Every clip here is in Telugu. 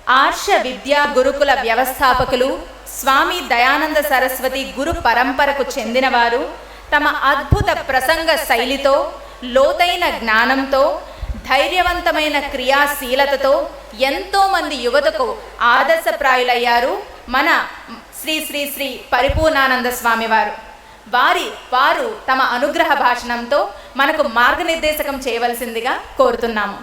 ఆర్ష విద్యా గురుకుల వ్యవస్థాపకులు స్వామి దయానంద సరస్వతి గురు పరంపరకు చెందినవారు తమ అద్భుత ప్రసంగ శైలితో, లోతైన జ్ఞానంతో, ధైర్యవంతమైన క్రియాశీలతతో ఎంతోమంది యువతకు ఆదర్శప్రాయులయ్యారు మన శ్రీ శ్రీ శ్రీ పరిపూర్ణానంద స్వామి వారు. వారు తమ అనుగ్రహ భాషణంతో మనకు మార్గనిర్దేశకం చేయవలసిందిగా కోరుతున్నాము.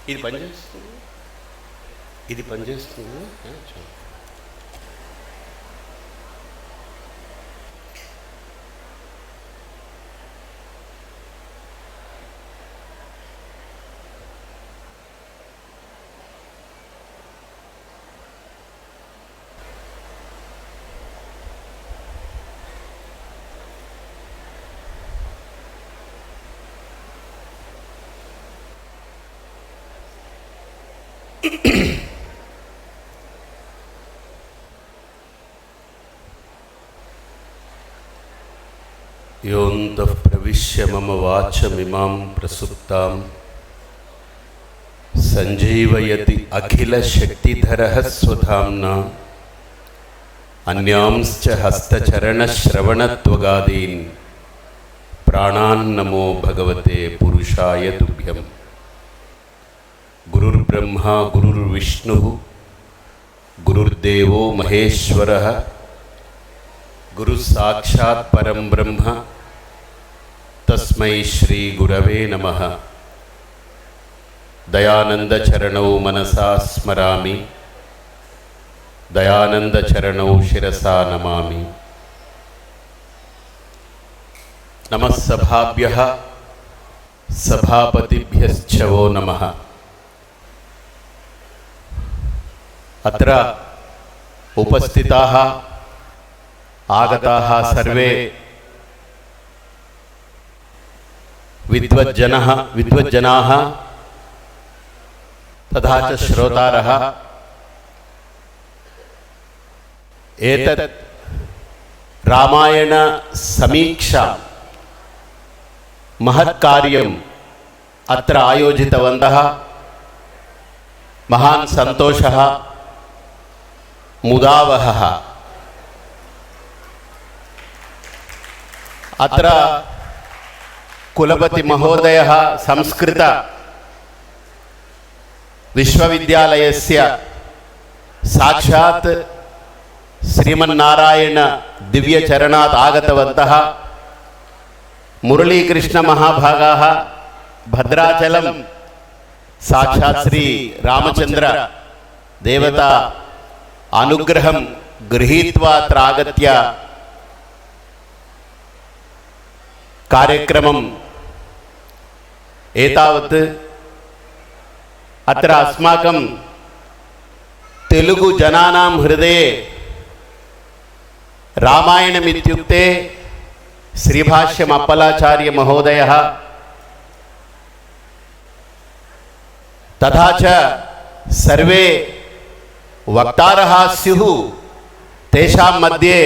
ఇది పనిచేస్తుంది. योऽन्तः प्रविश्य मम वाचमिमां प्रसुप्तां सञ्जीवयति अखिलशक्तिधरः स्वधाम्ना अन्यांश्च हस्तचरणश्रवणत्वगादीन् प्राणान्नमो भगवते पुरुषाय तुभ्यं. गुरुर्ब्रह्मा गुरुर्विष्णुः गुरुर्देवो महेश्वरः गुरु साक्षात् परं ब्रह्म तस्मै श्री गुरवे नमः. दयानंद चरणौ मनसा स्मरामि, दयानंद चरणौ शिरसा नमामि. नमः सभाभ्यः सभापतिभ्यश्च वो नमः. अत्र उपस्थिताः आगताः सर्वे विद्वज्जनाः तथा च श्रोतारः एतत् रामायण समीक्षा महत्कार्यम् अत्र आयोजितवन्तः. महान् सन्तोषः मुदावहः. अत्र कुलपति महोदयः संस्कृत विश्वविद्यालयस्य साक्षात् श्रीमन्नारायण दिव्यचरणात् आगतवन्तः. मुरलीकृष्ण महाभागाः भद्राचलं साक्षात् श्री रामचंद्र देवता अनुग्रहं गृहीत्वा अत्र आगत्य कार्यक्रमम् एतावत् अत्र अस्माकं तेलुगु जनानां हृदये रामायणमित्युक्ते श्रीभाष्यम् अप्पलाचार्य महोदयः तथा च सर्वे वक्तारः स्युः. तेषां मध्ये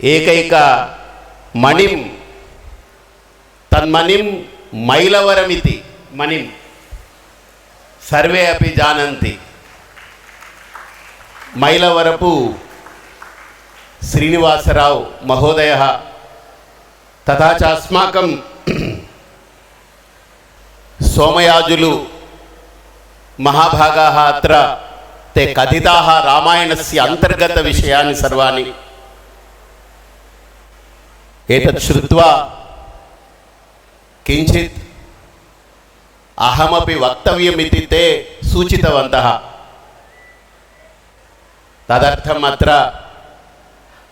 एकैक मणिं तन्मणिं मैलवरमिति मणिं सर्वे अपि जानन्ति. मैलवरपु श्रीनिवासराव महोदयः तथा च अस्माकं सोमयाजुलु महाभागाः अत्र ते कथिताः रामायणस्य अन्तर्गतविषयानि सर्वाणि. एतत् श्रुत्वा किंचित अहमपि वक्तव्यमिति ते सूचितवन्तः. तदर्थम् अत्र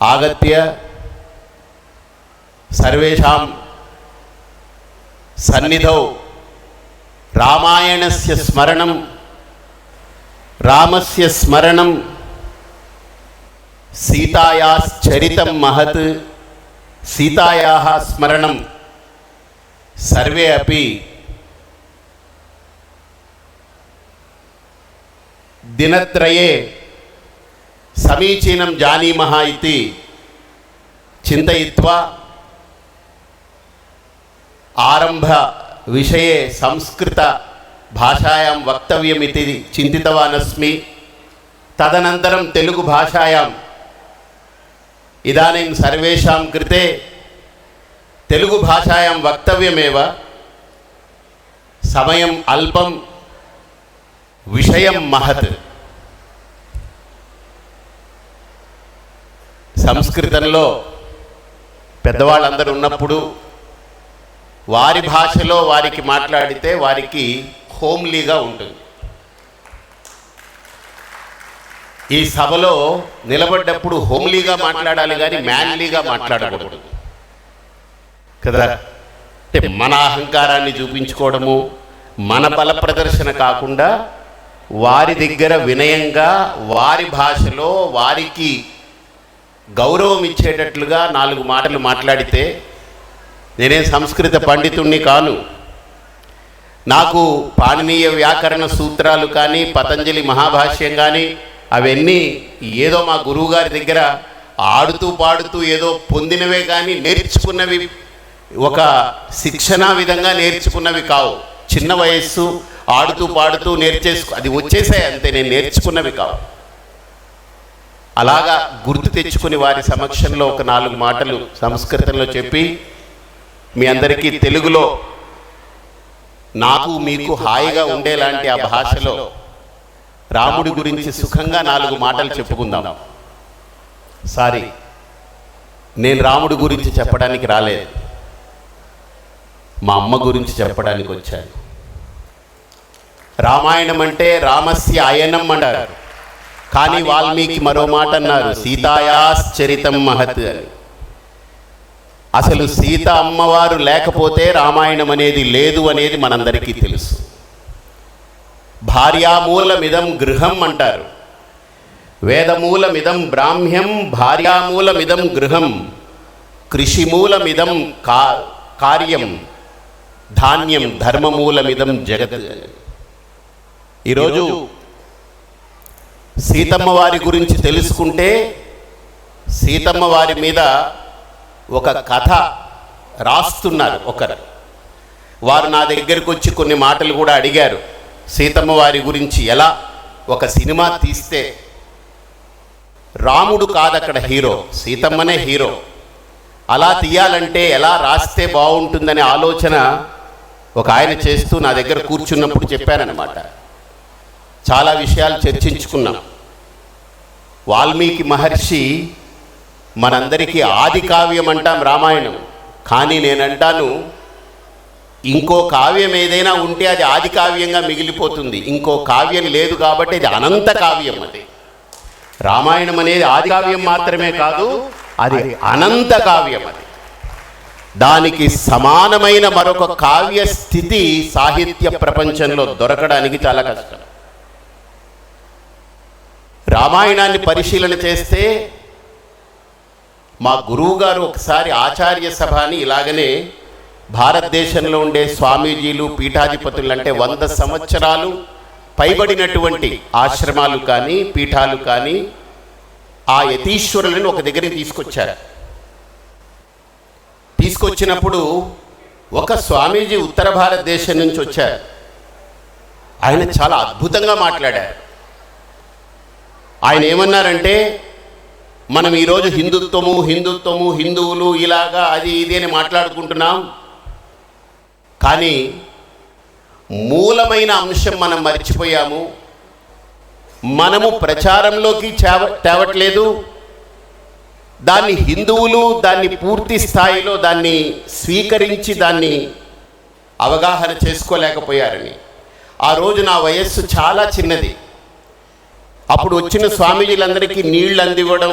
आगत्य सर्वेषां सन्निधौ रामायणस्य स्मरणं, रामस्य स्मरणं, सीतायाश्चरितं महत्, सीतायाः स्मरणं सर्वे अपि दिनत्रये समीचीनं जानीमः इति चिन्तयित्वा ఆరంభ విషయే సంస్కృత భాషాయాం వక్తవ్యమితి చింతితవానస్మి. తదనంతరం తెలుగు భాషాయాం ఇదానీం సర్వేషాం కృతే తెలుగు భాషాయాం వక్తవ్యమేవ. సమయం అల్పం, విషయం మహత్. సంస్కృతంలో పెద్దవాళ్ళందరూ ఉన్నప్పుడు వారి భాషలో వారికి మాట్లాడితే వారికి హోమ్లీగా ఉంటుంది. ఈ సభలో నిలబడ్డప్పుడు హోమ్లీగా మాట్లాడాలి కానీ మ్యాన్లీగా మాట్లాడకూడదు కదా. అంటే మన అహంకారాన్ని చూపించుకోవడము, మన బల ప్రదర్శన కాకుండా వారి దగ్గర వినయంగా వారి భాషలో వారికి గౌరవం ఇచ్చేటట్లుగా 4 మాటలు మాట్లాడితే, నేనేం సంస్కృత పండితుణ్ణి కాను, నాకు పాణినీయ వ్యాకరణ సూత్రాలు కానీ పతంజలి మహాభాష్యం కానీ అవన్నీ ఏదో మా గురువుగారి దగ్గర ఆడుతూ పాడుతూ ఏదో పొందినవే కానీ నేర్చుకున్నవి ఒక శిక్షణా విధంగా నేర్చుకున్నవి కావు. చిన్న వయస్సు ఆడుతూ పాడుతూ అది వచ్చేసాయి అంతే, నేను నేర్చుకున్నవి కావు. అలాగా గుర్తు తెచ్చుకుని వారి సమక్షంలో ఒక 4 మాటలు సంస్కృతంలో చెప్పి మీ అందరికీ తెలుగులో నాకు మీకు హాయిగా ఉండేలాంటి ఆ భాషలో రాముడి గురించి సుఖంగా 4 మాటలు చెప్పుకుందాం. సారీ, నేను రాముడి గురించి చెప్పడానికి రాలేదు, మా అమ్మ గురించి చెప్పడానికి వచ్చాను. రామాయణం అంటే రామస్య అయనం అంటారు, కానీ వాల్మీకి మరో మాట అన్నారు, సీతాయాశ్చరితం మహత్ అని. అసలు సీత అమ్మవారు లేకపోతే రామాయణం అనేది లేదు అనేది మనందరికీ తెలుసు. భార్యామూలమిదం గృహం అంటారు, వేదమూలమిదం బ్రాహ్మ్యం, భార్యామూలమిదం గృహం, కృషిమూలమిదం కార్యం, ధాన్యం, ధర్మమూలమిదం జగత్. ఈరోజు సీతమ్మ వారి గురించి తెలుసుకుంటే, సీతమ్మ వారి మీద ఒక కథ రాస్తున్నారు ఒకరు. వారు నా దగ్గరికి వచ్చి కొన్ని మాటలు కూడా అడిగారు. సీతమ్మ వారి గురించి ఎలా ఒక సినిమా తీస్తే, రాముడు కాదు అక్కడ హీరో, సీతమ్మనే హీరో, అలా తీయాలంటే ఎలా రాస్తే బాగుంటుందనే ఆలోచన ఒక ఆయన చేస్తూ నా దగ్గర కూర్చున్నప్పుడు చెప్పారనమాట. చాలా విషయాలు చర్చించుకున్నాం. వాల్మీకి మహర్షి మనందరికీ ఆది కావ్యం అంటాం రామాయణం, కానీ నేనంటాను ఇంకో కావ్యం ఏదైనా ఉంటే అది ఆది కావ్యంగా మిగిలిపోతుంది. ఇంకో కావ్యం లేదు కాబట్టి అది అనంత కావ్యం. అది రామాయణం అనేది ఆది కావ్యం మాత్రమే కాదు, అది అనంత కావ్యం. అది దానికి సమానమైన మరొక కావ్య స్థితి సాహిత్య ప్రపంచంలో దొరకడానికి చాలా కష్టం. రామాయణాన్ని పరిశీలన చేస్తే, మా గురువు గారు ఒకసారి ఆచార్య సభ అని ఇలాగనే భారతదేశంలో ఉండే స్వామీజీలు పీఠాధిపతులు అంటే 100 సంవత్సరాలు పైబడినటువంటి ఆశ్రమాలు కానీ పీఠాలు కానీ ఆ యతీశ్వరులను ఒక దగ్గరికి తీసుకొచ్చారు. తీసుకొచ్చినప్పుడు ఒక స్వామీజీ ఉత్తర భారతదేశం నుంచి వచ్చారు. ఆయన చాలా అద్భుతంగా మాట్లాడారు. ఆయన ఏమన్నారంటే, మనం ఈరోజు హిందుత్వము హిందువులు ఇలాగా అది ఇది అని మాట్లాడుకుంటున్నాం, కానీ మూలమైన అంశం మనం మర్చిపోయాము. మనము ప్రచారంలోకి తేవట్లేదు. దాన్ని హిందువులు దాన్ని పూర్తి స్థాయిలో దాన్ని స్వీకరించి దాన్ని అవగాహన చేసుకోలేకపోయారని. ఆ రోజు నా వయస్సు చాలా చిన్నది. అప్పుడు వచ్చిన స్వామీజీలందరికీ నీళ్ళు అందివ్వడం,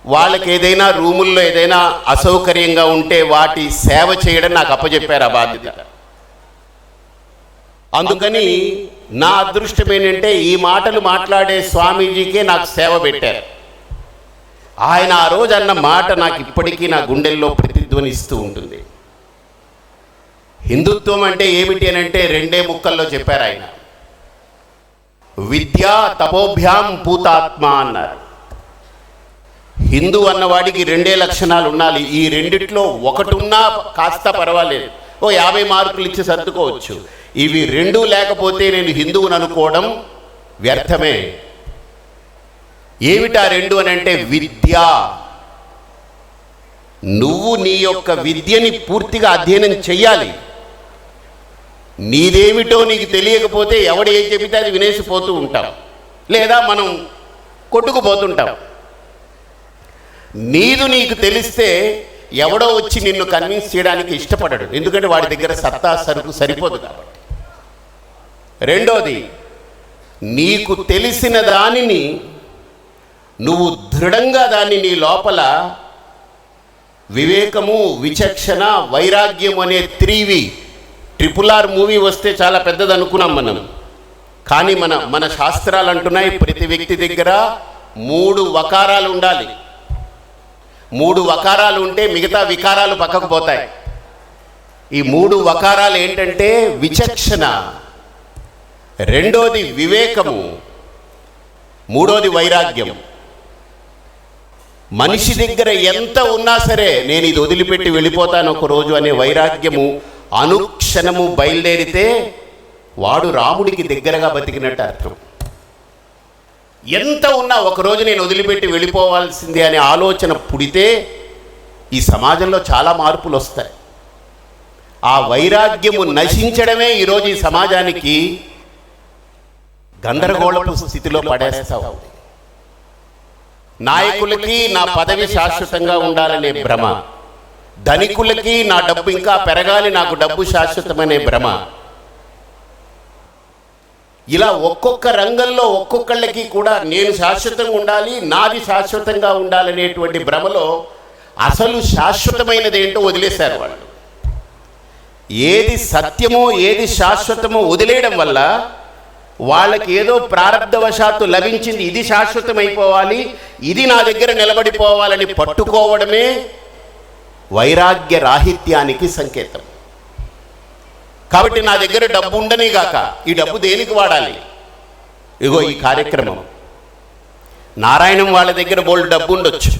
వాళ్ళకి ఏదైనా రూముల్లో ఏదైనా అసౌకర్యంగా ఉంటే వాటి సేవ చేయడం నాకు అప్పచెప్పారు ఆ బాధ్యత. అందుకని నా అదృష్టం ఏంటంటే ఈ మాటలు మాట్లాడే స్వామీజీకే నాకు సేవ పెట్టారు. ఆయన ఆ రోజు అన్న మాట నాకు ఇప్పటికీ నా గుండెల్లో ప్రతిధ్వనిస్తూ ఉంటుంది. హిందుత్వం అంటే ఏమిటి అని అంటే 2 ముక్కల్లో చెప్పారు ఆయన. విద్యా తపోభ్యాం పూతాత్మ అన్నారు. హిందూ అన్నవాడికి రెండే లక్షణాలు ఉండాలి. ఈ రెండిట్లో ఒకటి ఉన్నా కాస్త పర్వాలేదు, ఓ 50 మార్కులు ఇచ్చి సర్దుకోవచ్చు. ఇవి రెండూ లేకపోతే నేను హిందువుని అనుకోవడం వ్యర్థమే. ఏమిటా రెండు అని అంటే విద్య. నువ్వు నీ యొక్క విద్యని పూర్తిగా అధ్యయనం చెయ్యాలి. నీదేమిటో నీకు తెలియకపోతే ఎవడు ఏం చెబితే అది వినేసిపోతూ ఉంటాం, లేదా మనం కొట్టుకుపోతుంటాం. నీదు నీకు తెలిస్తే ఎవడో వచ్చి నిన్ను కన్విన్స్ చేయడానికి ఇష్టపడడు, ఎందుకంటే వాడి దగ్గర సత్తా సరుకు సరిపోదు కాబట్టి. రెండోది, నీకు తెలిసిన దానిని నువ్వు దృఢంగా దాన్ని నీ లోపల వివేకము, విచక్షణ, వైరాగ్యం అనే 3V RRR మూవీ వస్తే చాలా పెద్దది అనుకున్నాం మనం. కానీ మన శాస్త్రాలు అంటున్నాయి ప్రతి వ్యక్తి దగ్గర 3 వకారాలు ఉండాలి. 3 వకారాలు ఉంటే మిగతా వికారాలు పక్కకు పోతాయి. ఈ 3 వకారాలు ఏంటంటే విచక్షణ, రెండోది వివేకము, మూడోది వైరాగ్యం. మనిషి దగ్గర ఎంత ఉన్నా సరే నేను ఇది వదిలిపెట్టి వెళ్ళిపోతాను ఒక రోజు అనే వైరాగ్యము అనుక్షణము బయలుదేరితే వాడు రాముడికి దగ్గరగా బతికినట్టు అర్థం. ఎంత ఉన్నా ఒకరోజు నేను వదిలిపెట్టి వెళ్ళిపోవాల్సిందే అనే ఆలోచన పుడితే ఈ సమాజంలో చాలా మార్పులు వస్తాయి. ఆ వైరాగ్యము నశించడమే ఈరోజు ఈ సమాజానికి గందరగోళపు స్థితిలో పడేస్తావు. నాయకులకి నా పదవి శాశ్వతంగా ఉండాలనే భ్రమ, ధనికులకి నా డబ్బు ఇంకా పెరగాలి, నాకు డబ్బు శాశ్వతమనే భ్రమ. ఇలా ఒక్కొక్క రంగంలో ఒక్కొక్కళ్ళకి కూడా నేను శాశ్వతంగా ఉండాలి, నాది శాశ్వతంగా ఉండాలనేటువంటి భ్రమలో అసలు శాశ్వతమైనది ఏంటో వదిలేశారు వాళ్ళు. ఏది సత్యమో ఏది శాశ్వతమో వదిలేయడం వల్ల వాళ్ళకి ఏదో ప్రారబ్ధవశాత్తు లభించింది, ఇది శాశ్వతమైపోవాలి, ఇది నా దగ్గర నిలబడిపోవాలని పట్టుకోవడమే వైరాగ్య రాహిత్యానికి సంకేతం. కాబట్టి నా దగ్గర డబ్బు ఉండనే గాక, ఈ డబ్బు దేనికి వాడాలి? ఇగో ఈ కార్యక్రమం. నారాయణం వాళ్ళ దగ్గర బోల్డ్ డబ్బు ఉండొచ్చు,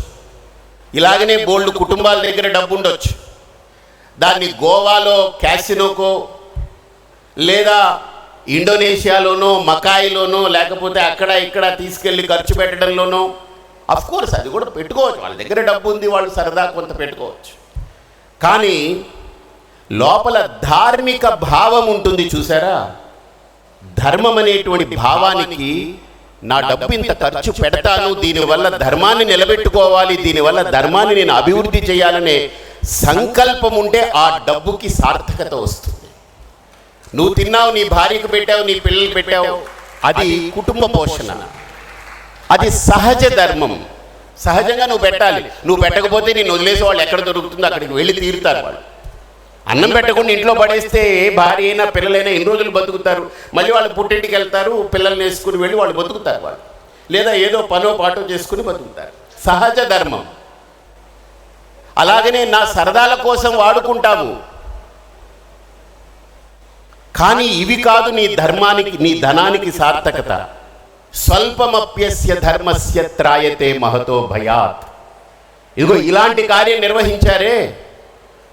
ఇలాగనే బోల్డ్ కుటుంబాల దగ్గర డబ్బు ఉండొచ్చు. దాన్ని గోవాలో క్యాసినోకో లేదా ఇండోనేషియాలోనో మకాయిలోనో లేకపోతే అక్కడ ఇక్కడ తీసుకెళ్ళి ఖర్చు పెట్టడంలోనో అఫ్కోర్స్ అది కూడా పెట్టుకోవచ్చు. వాళ్ళ దగ్గర డబ్బు ఉంది, వాళ్ళు సరదా కొంత పెట్టుకోవచ్చు. కానీ లోపల ధార్మిక భావం ఉంటుంది చూసారా? ధర్మం అనేటువంటి భావానికి నా డబ్బు ఇంత ఖర్చు పెడతాను, దీనివల్ల ధర్మాన్ని నిలబెట్టుకోవాలి, దీనివల్ల ధర్మాన్ని నేను అభివృద్ధి చేయాలనే సంకల్పం ఉంటే ఆ డబ్బుకి సార్థకత వస్తుంది. నువ్వు తిన్నావు, నీ భార్యకు పెట్టావు, నీ పిల్లలు పెట్టావు, అది కుటుంబ పోషణ, అది సహజ ధర్మం. సహజంగా నువ్వు పెట్టాలి. నువ్వు పెట్టకపోతే నేను వదిలేసే వాళ్ళు ఎక్కడ దొరుకుతుందో అక్కడికి వెళ్ళి తీరుతారు. వాళ్ళు అన్నం పెట్టకుండా ఇంట్లో పడేస్తే భార్య అయినా పిల్లలైనా ఎన్ని రోజులు బతుకుతారు? మళ్ళీ వాళ్ళు పుట్టింటికి వెళ్తారు, పిల్లల్ని వేసుకుని వెళ్ళి వాళ్ళు బతుకుతారు. వాళ్ళు లేదా ఏదో పనో పాటో చేసుకుని బతుకుతారు. సహజ ధర్మం. అలాగనే నా సరదాల కోసం వాడుకుంటాము, కానీ ఇవి కాదు నీ ధర్మానికి, నీ ధనానికి సార్థకత. స్వల్పమప్యస్య ధర్మస్య త్రాయతే మహతో భయాత్. ఇదిగో ఇలాంటి కార్యం నిర్వహించారే,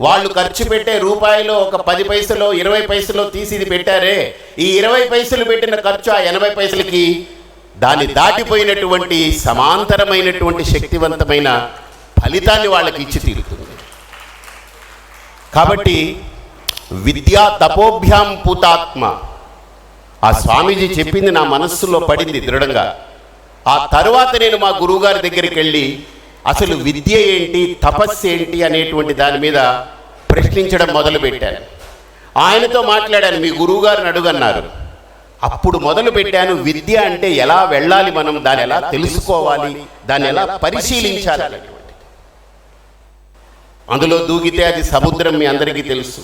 వాళ్ళు ఖర్చు పెట్టే రూపాయలో ఒక 10 పైసలో 20 పైసలో తీసి ఇది పెట్టారే, ఈ 20 పైసలు పెట్టిన ఖర్చు ఆ 80 పైసలకి దాన్ని దాటిపోయినటువంటి సమాంతరమైనటువంటి శక్తివంతమైన ఫలితాన్ని వాళ్ళకి ఇచ్చి తీరుతుంది. కాబట్టి విద్యా తపోభ్యాం పూతాత్మ, ఆ స్వామీజీ చెప్పింది నా మనస్సులో పడింది దృఢంగా. ఆ తరువాత నేను మా గురువుగారి దగ్గరికి వెళ్ళి అసలు విద్య ఏంటి, తపస్సు ఏంటి అనేటువంటి దాని మీద ప్రశ్నించడం మొదలుపెట్టాను. ఆయనతో మాట్లాడాను, మీ గురువుగారిని అడుగన్నారు. అప్పుడు మొదలుపెట్టాను విద్య అంటే ఎలా వెళ్ళాలి, మనం దాన్ని ఎలా తెలుసుకోవాలి, దాన్ని ఎలా పరిశీలించాలి అనేటువంటి. అందులో దూకితే అది సముద్రం, మీ అందరికీ తెలుసు.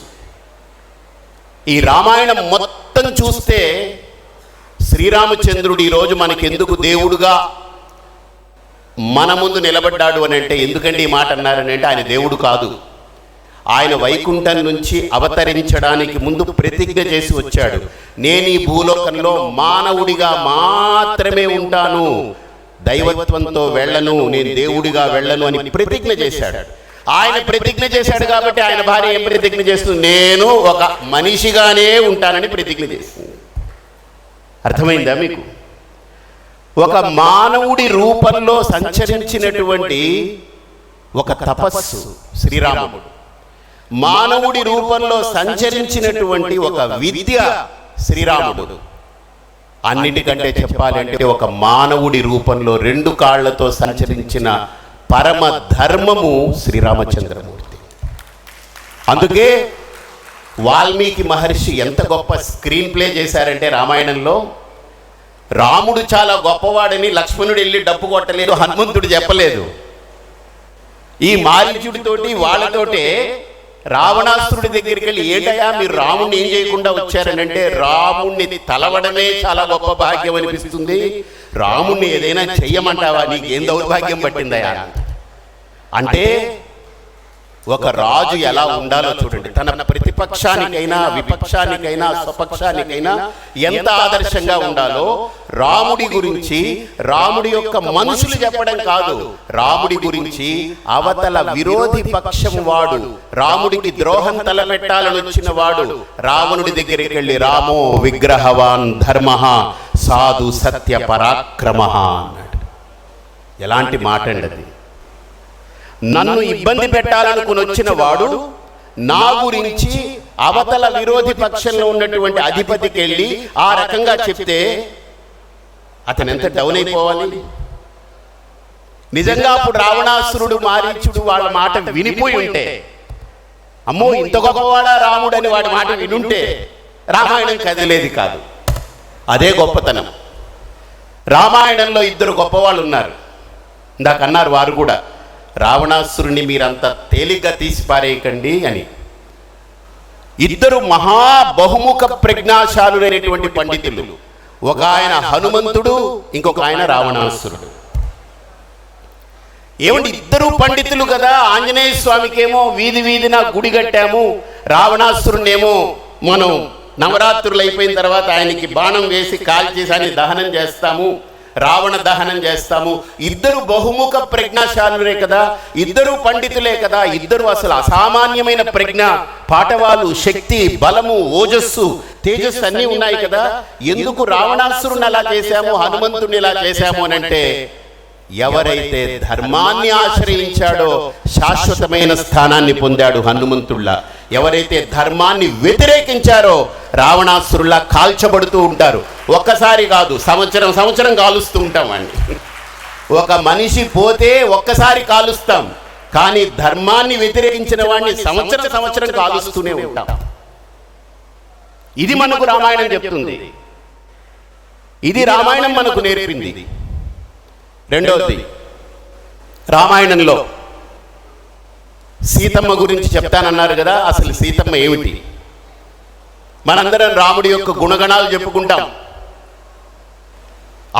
ఈ రామాయణం మొత్తం చూస్తే శ్రీరామచంద్రుడు ఈరోజు మనకెందుకు దేవుడుగా మన ముందు నిలబడ్డాడు అని అంటే, ఎందుకంటే ఈ మాట అన్నారని అంటే ఆయన దేవుడు కాదు. ఆయన వైకుంఠం నుంచి అవతరించడానికి ముందు ప్రతిజ్ఞ చేసి వచ్చాడు, నేను ఈ భూలోకంలో మానవుడిగా మాత్రమే ఉంటాను, దైవత్వంతో వెళ్ళను, నేను దేవుడిగా వెళ్ళను అని ప్రతిజ్ఞ చేశాడు. ఆయన ప్రతిజ్ఞ చేశాడు కాబట్టి ఆయన భార్య ఏం ప్రతిజ్ఞ చేస్తుంది? నేను ఒక మనిషిగానే ఉంటానని ప్రతిజ్ఞ చేస్తుంది. అర్థమైందా మీకు? ఒక మానవుడి రూపంలో సంచరించినటువంటి ఒక తపస్సు శ్రీరాముడు, మానవుడి రూపంలో సంచరించినటువంటి ఒక విద్య శ్రీరాముడు. అన్నిటికంటే చెప్పాలంటే ఒక మానవుడి రూపంలో 2 కాళ్లతో సంచరించిన పరమ ధర్మము శ్రీరామచంద్రమూర్తి. అందుకే వాల్మీకి మహర్షి ఎంత గొప్ప స్క్రీన్ ప్లే చేశారంటే రామాయణంలో, రాముడు చాలా గొప్పవాడని లక్ష్మణుడు వెళ్ళి డప్పు కొట్టలేదు, హనుమంతుడు చెప్పలేదు. ఈ మారీచుడితోటి వాళ్ళతోటే రావణాసురుడి దగ్గరికి వెళ్ళి, ఏంటయ్యా మీరు రాముడిని ఏం చేయకుండా వచ్చారనంటే, రాముణ్ణి తలవడమే చాలా గొప్ప భాగ్యం అనిపిస్తుంది, రాముణ్ణి ఏదైనా చెయ్యమంటావా, నీకేం దౌర్భాగ్యం పట్టిందయా అంటే, ఒక రాజు ఎలా ఉండాలో చూడండి. తన ప్రతిపక్షానికైనా విపక్షానికైనా స్వపక్షానికైనా ఎంత ఆదర్శంగా ఉండాలో రాముడి గురించి, రాముడి యొక్క మనుషులు చెప్పడం కాదు, రాముడి గురించి అవతల విరోధి పక్షం వాడు, రాముడికి ద్రోహం తలపెట్టాలని వచ్చిన వాడు రావణుడి దగ్గరికి వెళ్ళి, రామో విగ్రహవాన్ ధర్మ సాధు సత్య పరాక్రమ అన్నాడు. ఎలాంటి మాట అండి అది! నన్ను ఇబ్బంది పెట్టాలనుకుని వచ్చిన వాడు నా గురించి అవతల విరోధి పక్షంలో ఉన్నటువంటి అధిపతికి వెళ్ళి ఆ రకంగా చెప్తే అతను ఎంత డౌన్ అయిపోవాలి. నిజంగా అప్పుడు రావణాసురుడు మారీచుడు వాళ్ళ మాట వినిపోయి ఉంటే, అమ్మో ఇంత గొప్పవాడా రాముడు అని వాడి మాట వినుంటే రామాయణం కదిలేది కాదు. అదే గొప్పతనం. రామాయణంలో 2 గొప్పవాళ్ళు ఉన్నారు. ఇందాక అన్నారు వారు కూడా, రావణాసురుని మీరంతా తేలిగ్గా తీసిపారేయకండి అని. 2 మహా బహుముఖ ప్రజ్ఞాశాలురైనటువంటి పండితులు, ఒక ఆయన హనుమంతుడు, ఇంకొక ఆయన రావణాసురుడు. ఏమండి 2 పండితులు కదా, ఆంజనేయ స్వామికేమో వీధి వీధిన గుడి కట్టాము, రావణాసురునేమో మనం నవరాత్రులు అయిపోయిన తర్వాత ఆయనకి బాణం వేసి కాల్చేసి ఆయన దహనం చేస్తాము, రావణ దహనం చేస్తాము. 2 బహుముఖ ప్రజ్ఞాశాలురే కదా, 2 పండితులే కదా, 2 అసలు అసామాన్యమైన ప్రజ్ఞ, పాఠవాలు, శక్తి, బలము, ఓజస్సు, తేజస్సు అన్నీ ఉన్నాయి కదా. ఎందుకు రావణాసురుని అలా చేశాము, హనుమంతుడిని ఇలా చేశాము అని అంటే, ఎవరైతే ధర్మాన్ని ఆశ్రయించాడో శాశ్వతమైన స్థానాన్ని పొందాడు హనుమంతుళ్ళ. ఎవరైతే ధర్మాన్ని వ్యతిరేకించారో రావణాసురులా కాల్చబడుతూ ఉంటారు. ఒక్కసారి కాదు, సంవత్సరం సంవత్సరం కాలుస్తూ ఉంటాం అండి. ఒక మనిషి పోతే ఒక్కసారి కాలుస్తాం, కానీ ధర్మాన్ని వ్యతిరేకించిన వాడిని సంవత్సరం సంవత్సరం కాలుస్తూనే ఉంటాం. ఇది మనకు రామాయణం చెప్తుంది, ఇది రామాయణం మనకు నేర్పింది. రెండవది, రామాయణంలో సీతమ్మ గురించి చెప్తానన్నారు కదా, అసలు సీతమ్మ ఏమిటి? మనందరం రాముడి యొక్క గుణగణాలు చెప్పుకుంటాం.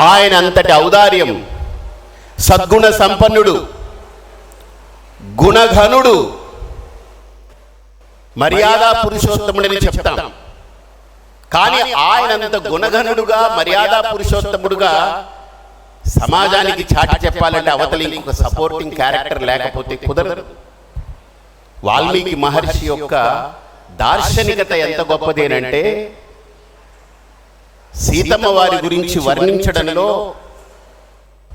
ఆయన అంతటి ఔదార్యం, సద్గుణ సంపన్నుడు, గుణఘనుడు, మర్యాదా పురుషోత్తముడని చెప్తాం. కానీ ఆయనంత గుణఘనుడుగా, మర్యాదా పురుషోత్తముడుగా సమాజానికి చాటి చెప్పాలంటే అవతలి ఇంకొక సపోర్టింగ్ క్యారెక్టర్ లేకపోతే కుదరదు. వాల్మీకి మహర్షి యొక్క దార్శనికత ఎంత గొప్పదేనంటే, సీతమ్మ వారి గురించి వర్ణించడంలో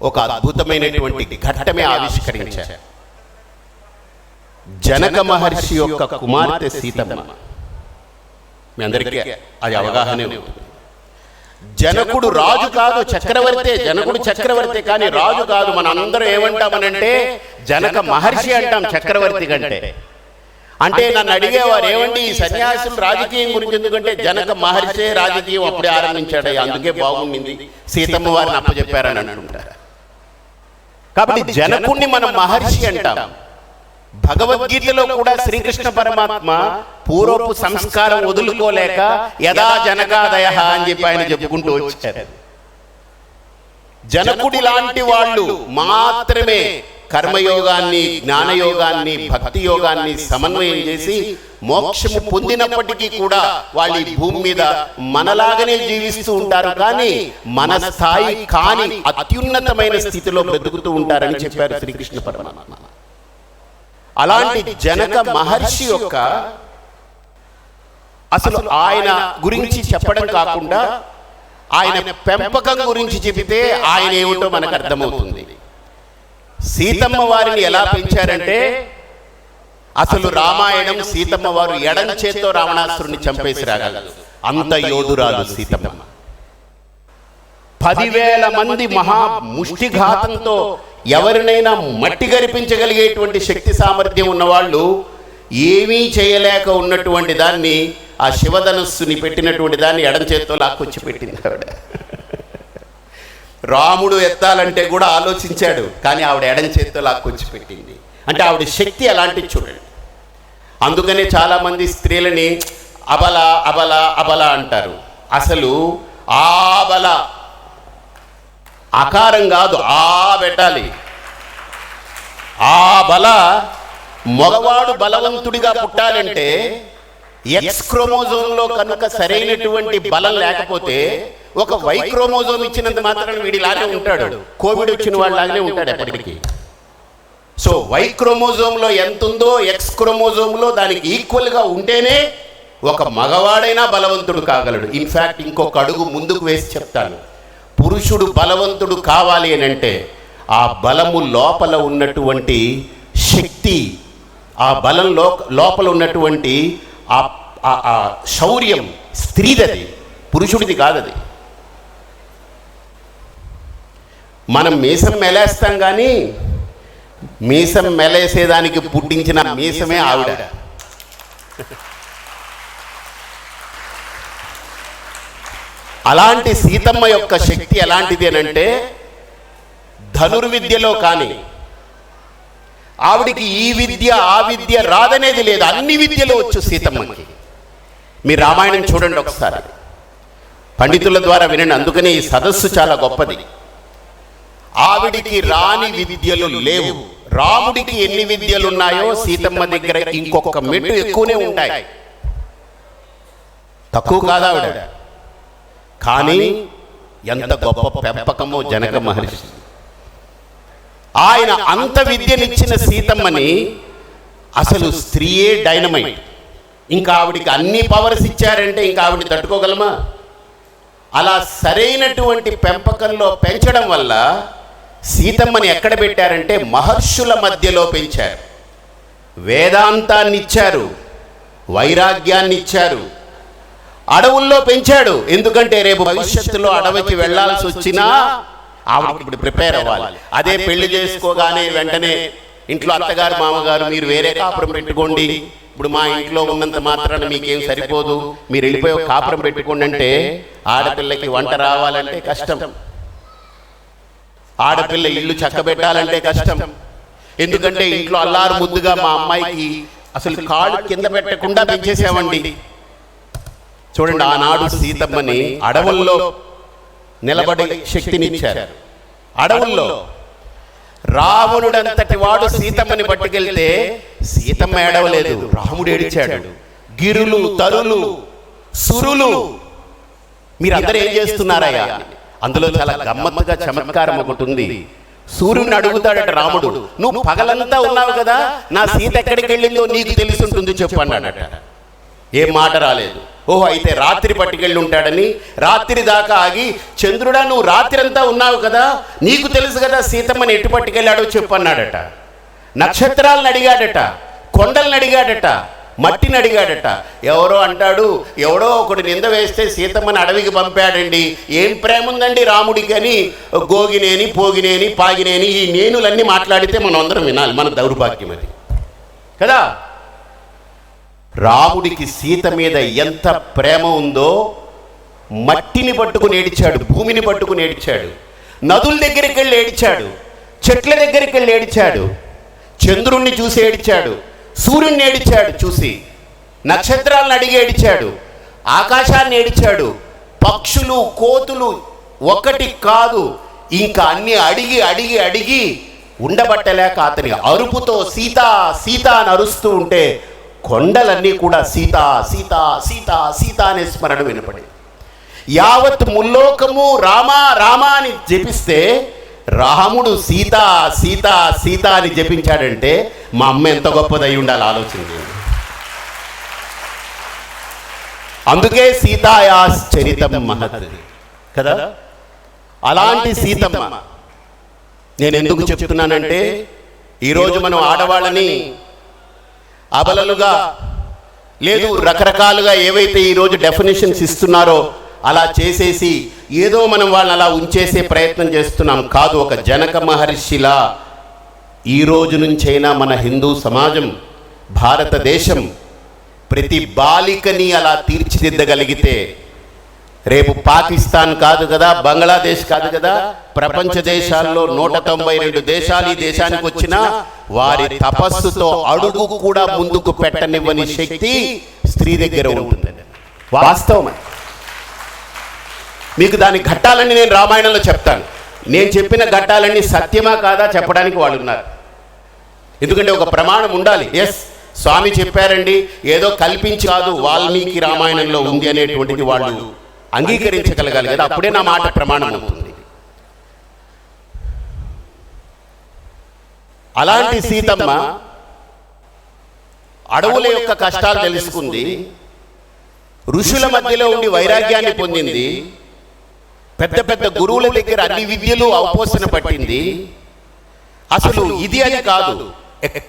ఒక అద్భుతమైనటువంటి ఘట్టమే ఆవిష్కరించారు. జనక మహర్షి యొక్క కుమార్తె సీతమ్మ. మీ అందరికీ అది అవగాహనే ఉంటుంది. జనకుడు రాజు కాదు, చక్రవర్తే. జనకుడు చక్రవర్తి కానీ రాజు కాదు. మన అందరం ఏమంటామనంటే జనక మహర్షి అంటాం చక్రవర్తి కంటే. అంటే నన్ను అడిగేవారు, ఏమండి ఈ సన్యాసులు రాజకీయం గురించి ఎందుకంటే జనక మహర్షే రాజకీయం అప్పుడే ఆరంభించాడు, అందుకే బాగుండింది, సీతమ్మ వారిని అప్పచెప్పారని అంటుంటారు. కాబట్టి జనకుణ్ణి మనం మహర్షి అంటాం. భగవద్గీతలో కూడా శ్రీకృష్ణ పరమాత్మ పూర్వపు సంస్కారం వదులుకోలేక యదా జనకాదయ అని చెప్పి ఆయన చెప్పుకుంటూ వచ్చారు. జనకుడి లాంటి వాళ్ళు మాత్రమే కర్మయోగాన్ని, జ్ఞానయోగాన్ని, భక్తి యోగాన్ని సమన్వయం చేసి మోక్షము పొందినప్పటికీ కూడా వాళ్ళు ఈ భూమి మీద మనలాగనే జీవిస్తూ ఉంటారు, కానీ మన స్థాయి కాని అత్యున్నతమైన స్థితిలో బ్రతుకుతూ ఉంటారని చెప్పారు శ్రీకృష్ణ పరమాత్మ. అలాంటి జనక మహర్షి యొక్క అసలు ఆయన గురించి చెప్పడం కాకుండా ఆయన పెంపకం గురించి చెబితే ఆయన ఏమిటో మనకు అర్థమవుతుంది. సీతమ్మ వారిని ఎలా పెంచారంటే, అసలు రామాయణం సీతమ్మ వారు ఎడం చేత్తో రావణాసురుని చంపేసి రాగలదు, అంత యోధురాలు సీతమ్మ. 10,000 మంది మహా ముష్టిఘాతంతో ఎవరినైనా మట్టి గరిపించగలిగేటువంటి శక్తి సామర్థ్యం ఉన్నవాళ్ళు ఏమీ చేయలేక ఉన్నటువంటి దాన్ని, ఆ శివధనుస్సుని పెట్టినటువంటి దాన్ని ఎడం చేత్తో లాక్కొచ్చి పెట్టింది ఆవిడ. రాముడు ఎత్తాలంటే కూడా ఆలోచించాడు, కానీ ఆవిడ ఎడం చేత్తో లాక్కొచ్చి పెట్టింది. అంటే ఆవిడ శక్తి అలాంటిది చూడండి. అందుకనే చాలామంది స్త్రీలని అబల అబల అబల అంటారు. అసలు ఆబల ఆకారం కాదు, ఆ పెట్టాలి. ఆ బల మగవాడు బలవంతుడిగా పుట్టాలంటే ఎక్స్ క్రోమోజోమ్లో కనుక సరైనటువంటి బలం లేకపోతే ఒక వై క్రోమోజోమ్ ఇచ్చినంత మాత్రాన వీడిలానే ఉంటాడు, కోవిడ్ వచ్చిన వాళ్ళలాగానే ఉంటాడు ఎప్పటికీ. సో వై క్రోమోజోమ్లో ఎంత ఉందో ఎక్స్ క్రోమోజోమ్లో దానికి ఈక్వల్గా ఉంటేనే ఒక మగవాడైనా బలవంతుడు కాగలడు. ఇన్ఫ్యాక్ట్ ఇంకొక అడుగు ముందుకు వేసి చెప్తాను, పురుషుడు బలవంతుడు కావాలి అని అంటే ఆ బలము లోపల ఉన్నటువంటి శక్తి, ఆ బలం లోపల ఉన్నటువంటి ఆ శౌర్యం స్త్రీదది, పురుషుడిది కాదది. మనం మీసం మెలేస్తాం, కానీ మీసం మెలేసేదానికి పుట్టించిన మీసమే ఆవిడ. అలాంటి సీతమ్మ యొక్క శక్తి ఎలాంటిది అనంటే, ధనుర్విద్యలో కానీ ఆవిడికి ఈ విద్య ఆ విద్య రాదనేది లేదు, అన్ని విద్యలో వచ్చు సీతమ్మకి. మీరు రామాయణం చూడండి ఒకసారి, పండితుల ద్వారా వినండి. అందుకనే ఈ సదస్సు చాలా గొప్పది. ఆవిడికి రాని విద్యలు లేవు. రాముడికి ఎన్ని విద్యలు ఉన్నాయో సీతమ్మ దగ్గర ఇంకొక మెట్టు ఎక్కువనే ఉంటాయి, తక్కువ కాదు ఆవిడ. కానీ ఎంత గొప్ప పెంపకమో జనక మహర్షి. ఆయన అంత విద్యనిచ్చిన సీతమ్మని అసలు స్త్రీయే డైనమైట్. ఇంకా ఆవిడికి అన్ని పవర్స్ ఇచ్చారంటే ఇంకా ఆవిడ తట్టుకోగలమా? అలా సరైనటువంటి పెంపకంలో పెంచడం వల్ల సీతమ్మని ఎక్కడ పెట్టారంటే మహర్షుల మధ్యలో పెంచారు. వేదాంతాన్ని ఇచ్చారు, వైరాగ్యాన్ని ఇచ్చారు, అడవుల్లో పెంచాడు. ఎందుకంటే రేపు భవిష్యత్తులో అడవికి వెళ్లాల్సి వచ్చినా ఆవిడకి ఇప్పుడు ప్రిపేర్ అవ్వాలి. అదే పెళ్లి చేసుకోగానే వెంటనే ఇంట్లో అత్తగారు మామగారు మీరు వేరే కాపురం పెట్టుకోండి, ఇప్పుడు మా ఇంట్లో ఉన్నంత మాత్రాన మీకేం సరిపోదు, మీరు వెళ్ళిపోయి ఒక కాపురం పెట్టుకోండి అంటే ఆడపిల్లకి వంట రావాలంటే కష్టం, ఆడపిల్ల ఇల్లు చక్కబెట్టాలంటే కష్టం. ఎందుకంటే ఇంట్లో అల్లారు ముద్దుగా మా అమ్మాయికి అసలు కాళ్ళు కింద పెట్టకుండా పెంచేసామండి. చూడండి, ఆనాడు సీతమ్మని అడవుల్లో నిలబడే శక్తినిచ్చారు. అడవుల్లో రావణుడంతటి వాడు సీతమ్మని పట్టుకెళ్తే సీతమ్మ ఏడవలేదు, రాముడు ఏడిచాడు. గిరులు, తరులు, సురులు మీరందరూ ఏం చేస్తున్నారయ్యా? అందులో చాలా గమ్మత్తుగా చమత్కారం ఒకటి ఉంది. సూర్యుడిని అడుగుతాడట రాముడు, నువ్వు పగలంతా ఉన్నావు కదా, నా సీత ఎక్కడికి వెళ్ళిందో నీకు తెలిసి ఉంటుంది చెప్పు అన్నాడట. ఏం మాట రాలేదు. ఓహో, అయితే రాత్రి పట్టుకెళ్ళి ఉంటాడని రాత్రి దాకా ఆగి, చంద్రుడా నువ్వు రాత్రి అంతా ఉన్నావు కదా, నీకు తెలుసు కదా సీతమ్మని ఎటు పట్టుకెళ్ళాడో చెప్పన్నాడట. నక్షత్రాలను అడిగాడట, కొండలను అడిగాడట, మట్టిని అడిగాడట. ఎవరో అంటాడు, ఎవడో ఒకటి నింద వేస్తే సీతమ్మని అడవికి పంపాడండి, ఏం ప్రేమ ఉందండి రాముడికి అని గోగినేని, పోగినేని, పాగినేని ఈ నేనులన్నీ మాట్లాడితే మనం అందరం వినాలి. మన దౌర్భాగ్యం అది కదా. రాముడికి సీత మీద ఎంత ప్రేమ ఉందో మట్టిని పట్టుకుని ఏడిచాడు, భూమిని పట్టుకుని ఏడిచాడు, నదుల దగ్గరికి వెళ్ళి ఏడిచాడు, చెట్ల దగ్గరికి వెళ్ళి ఏడిచాడు, చంద్రుణ్ణి చూసి ఏడిచాడు, సూర్యుడిని ఏడిచాడు చూసి, నక్షత్రాలను అడిగి ఏడిచాడు, ఆకాశాన్ని ఏడిచాడు, పక్షులు, కోతులు ఒకటి కాదు ఇంకా అన్ని అడిగి అడిగి అడిగి ఉండబట్టలేక అతని అరుపుతో సీత సీత అని అరుస్తూ ఉంటే కొండలన్నీ కూడా సీత సీత సీత సీత అనే స్మరణ వినపడి యావత్ ముల్లోకము రామా రామా అని జపిస్తే రాముడు సీత సీత సీత అని జపించాడంటే మా అమ్మ ఎంత గొప్పదై ఉండాలి ఆలోచించండి. అందుకే సీతాయాస్ చరితం మహత్ కదా. అలాంటి సీతమ్మ నేను ఎందుకు చెప్తున్నానంటే ఈరోజు మనం ఆడవాళ్ళని అబలలుగా లేదు రకరకాలుగా ఏవైతే ఈరోజు డెఫినేషన్స్ ఇస్తున్నారో అలా చేసేసి ఏదో మనం వాళ్ళని అలా ఉంచేసే ప్రయత్నం చేస్తున్నాం. కాదు, ఒక జనక మహర్షిలా ఈ రోజు నుంచైనా మన హిందూ సమాజం, భారతదేశం ప్రతి బాలికని అలా తీర్చిదిద్దగలిగితే రేపు పాకిస్తాన్ కాదు కదా, బంగ్లాదేశ్ కాదు కదా, ప్రపంచ దేశాల్లో 192 దేశాలు ఈ దేశానికి వచ్చినా వారి తపస్సుతో అడుగు కూడా ముందుకు పెట్టనివ్వని శక్తి స్త్రీ దగ్గర ఉంటుంది. వాస్తవం. మీకు దాని ఘట్టాలన్నీ నేను రామాయణంలో చెప్తాను. నేను చెప్పిన ఘట్టాలన్నీ సత్యమా కాదా చెప్పడానికి వాళ్ళు ఉన్నారు. ఎందుకంటే ఒక ప్రమాణం ఉండాలి. ఎస్, స్వామి చెప్పారండి, ఏదో కల్పించి కాదు, వాల్మీకి రామాయణంలో ఉంది అనేటువంటిది వాళ్ళు అంగీకరించగలగాలి కదా, అప్పుడే నా మాట ప్రమాణం అవుతుంది. అలాంటి సీతమ్మ అడవుల యొక్క కష్టాలు తెలుసుకుంది, ఋషుల మధ్యలో ఉండి వైరాగ్యాన్ని పొందింది, పెద్ద పెద్ద గురువుల దగ్గర అన్ని విద్యలు అవపోసన పట్టింది. అసలు ఇది అని కాదు,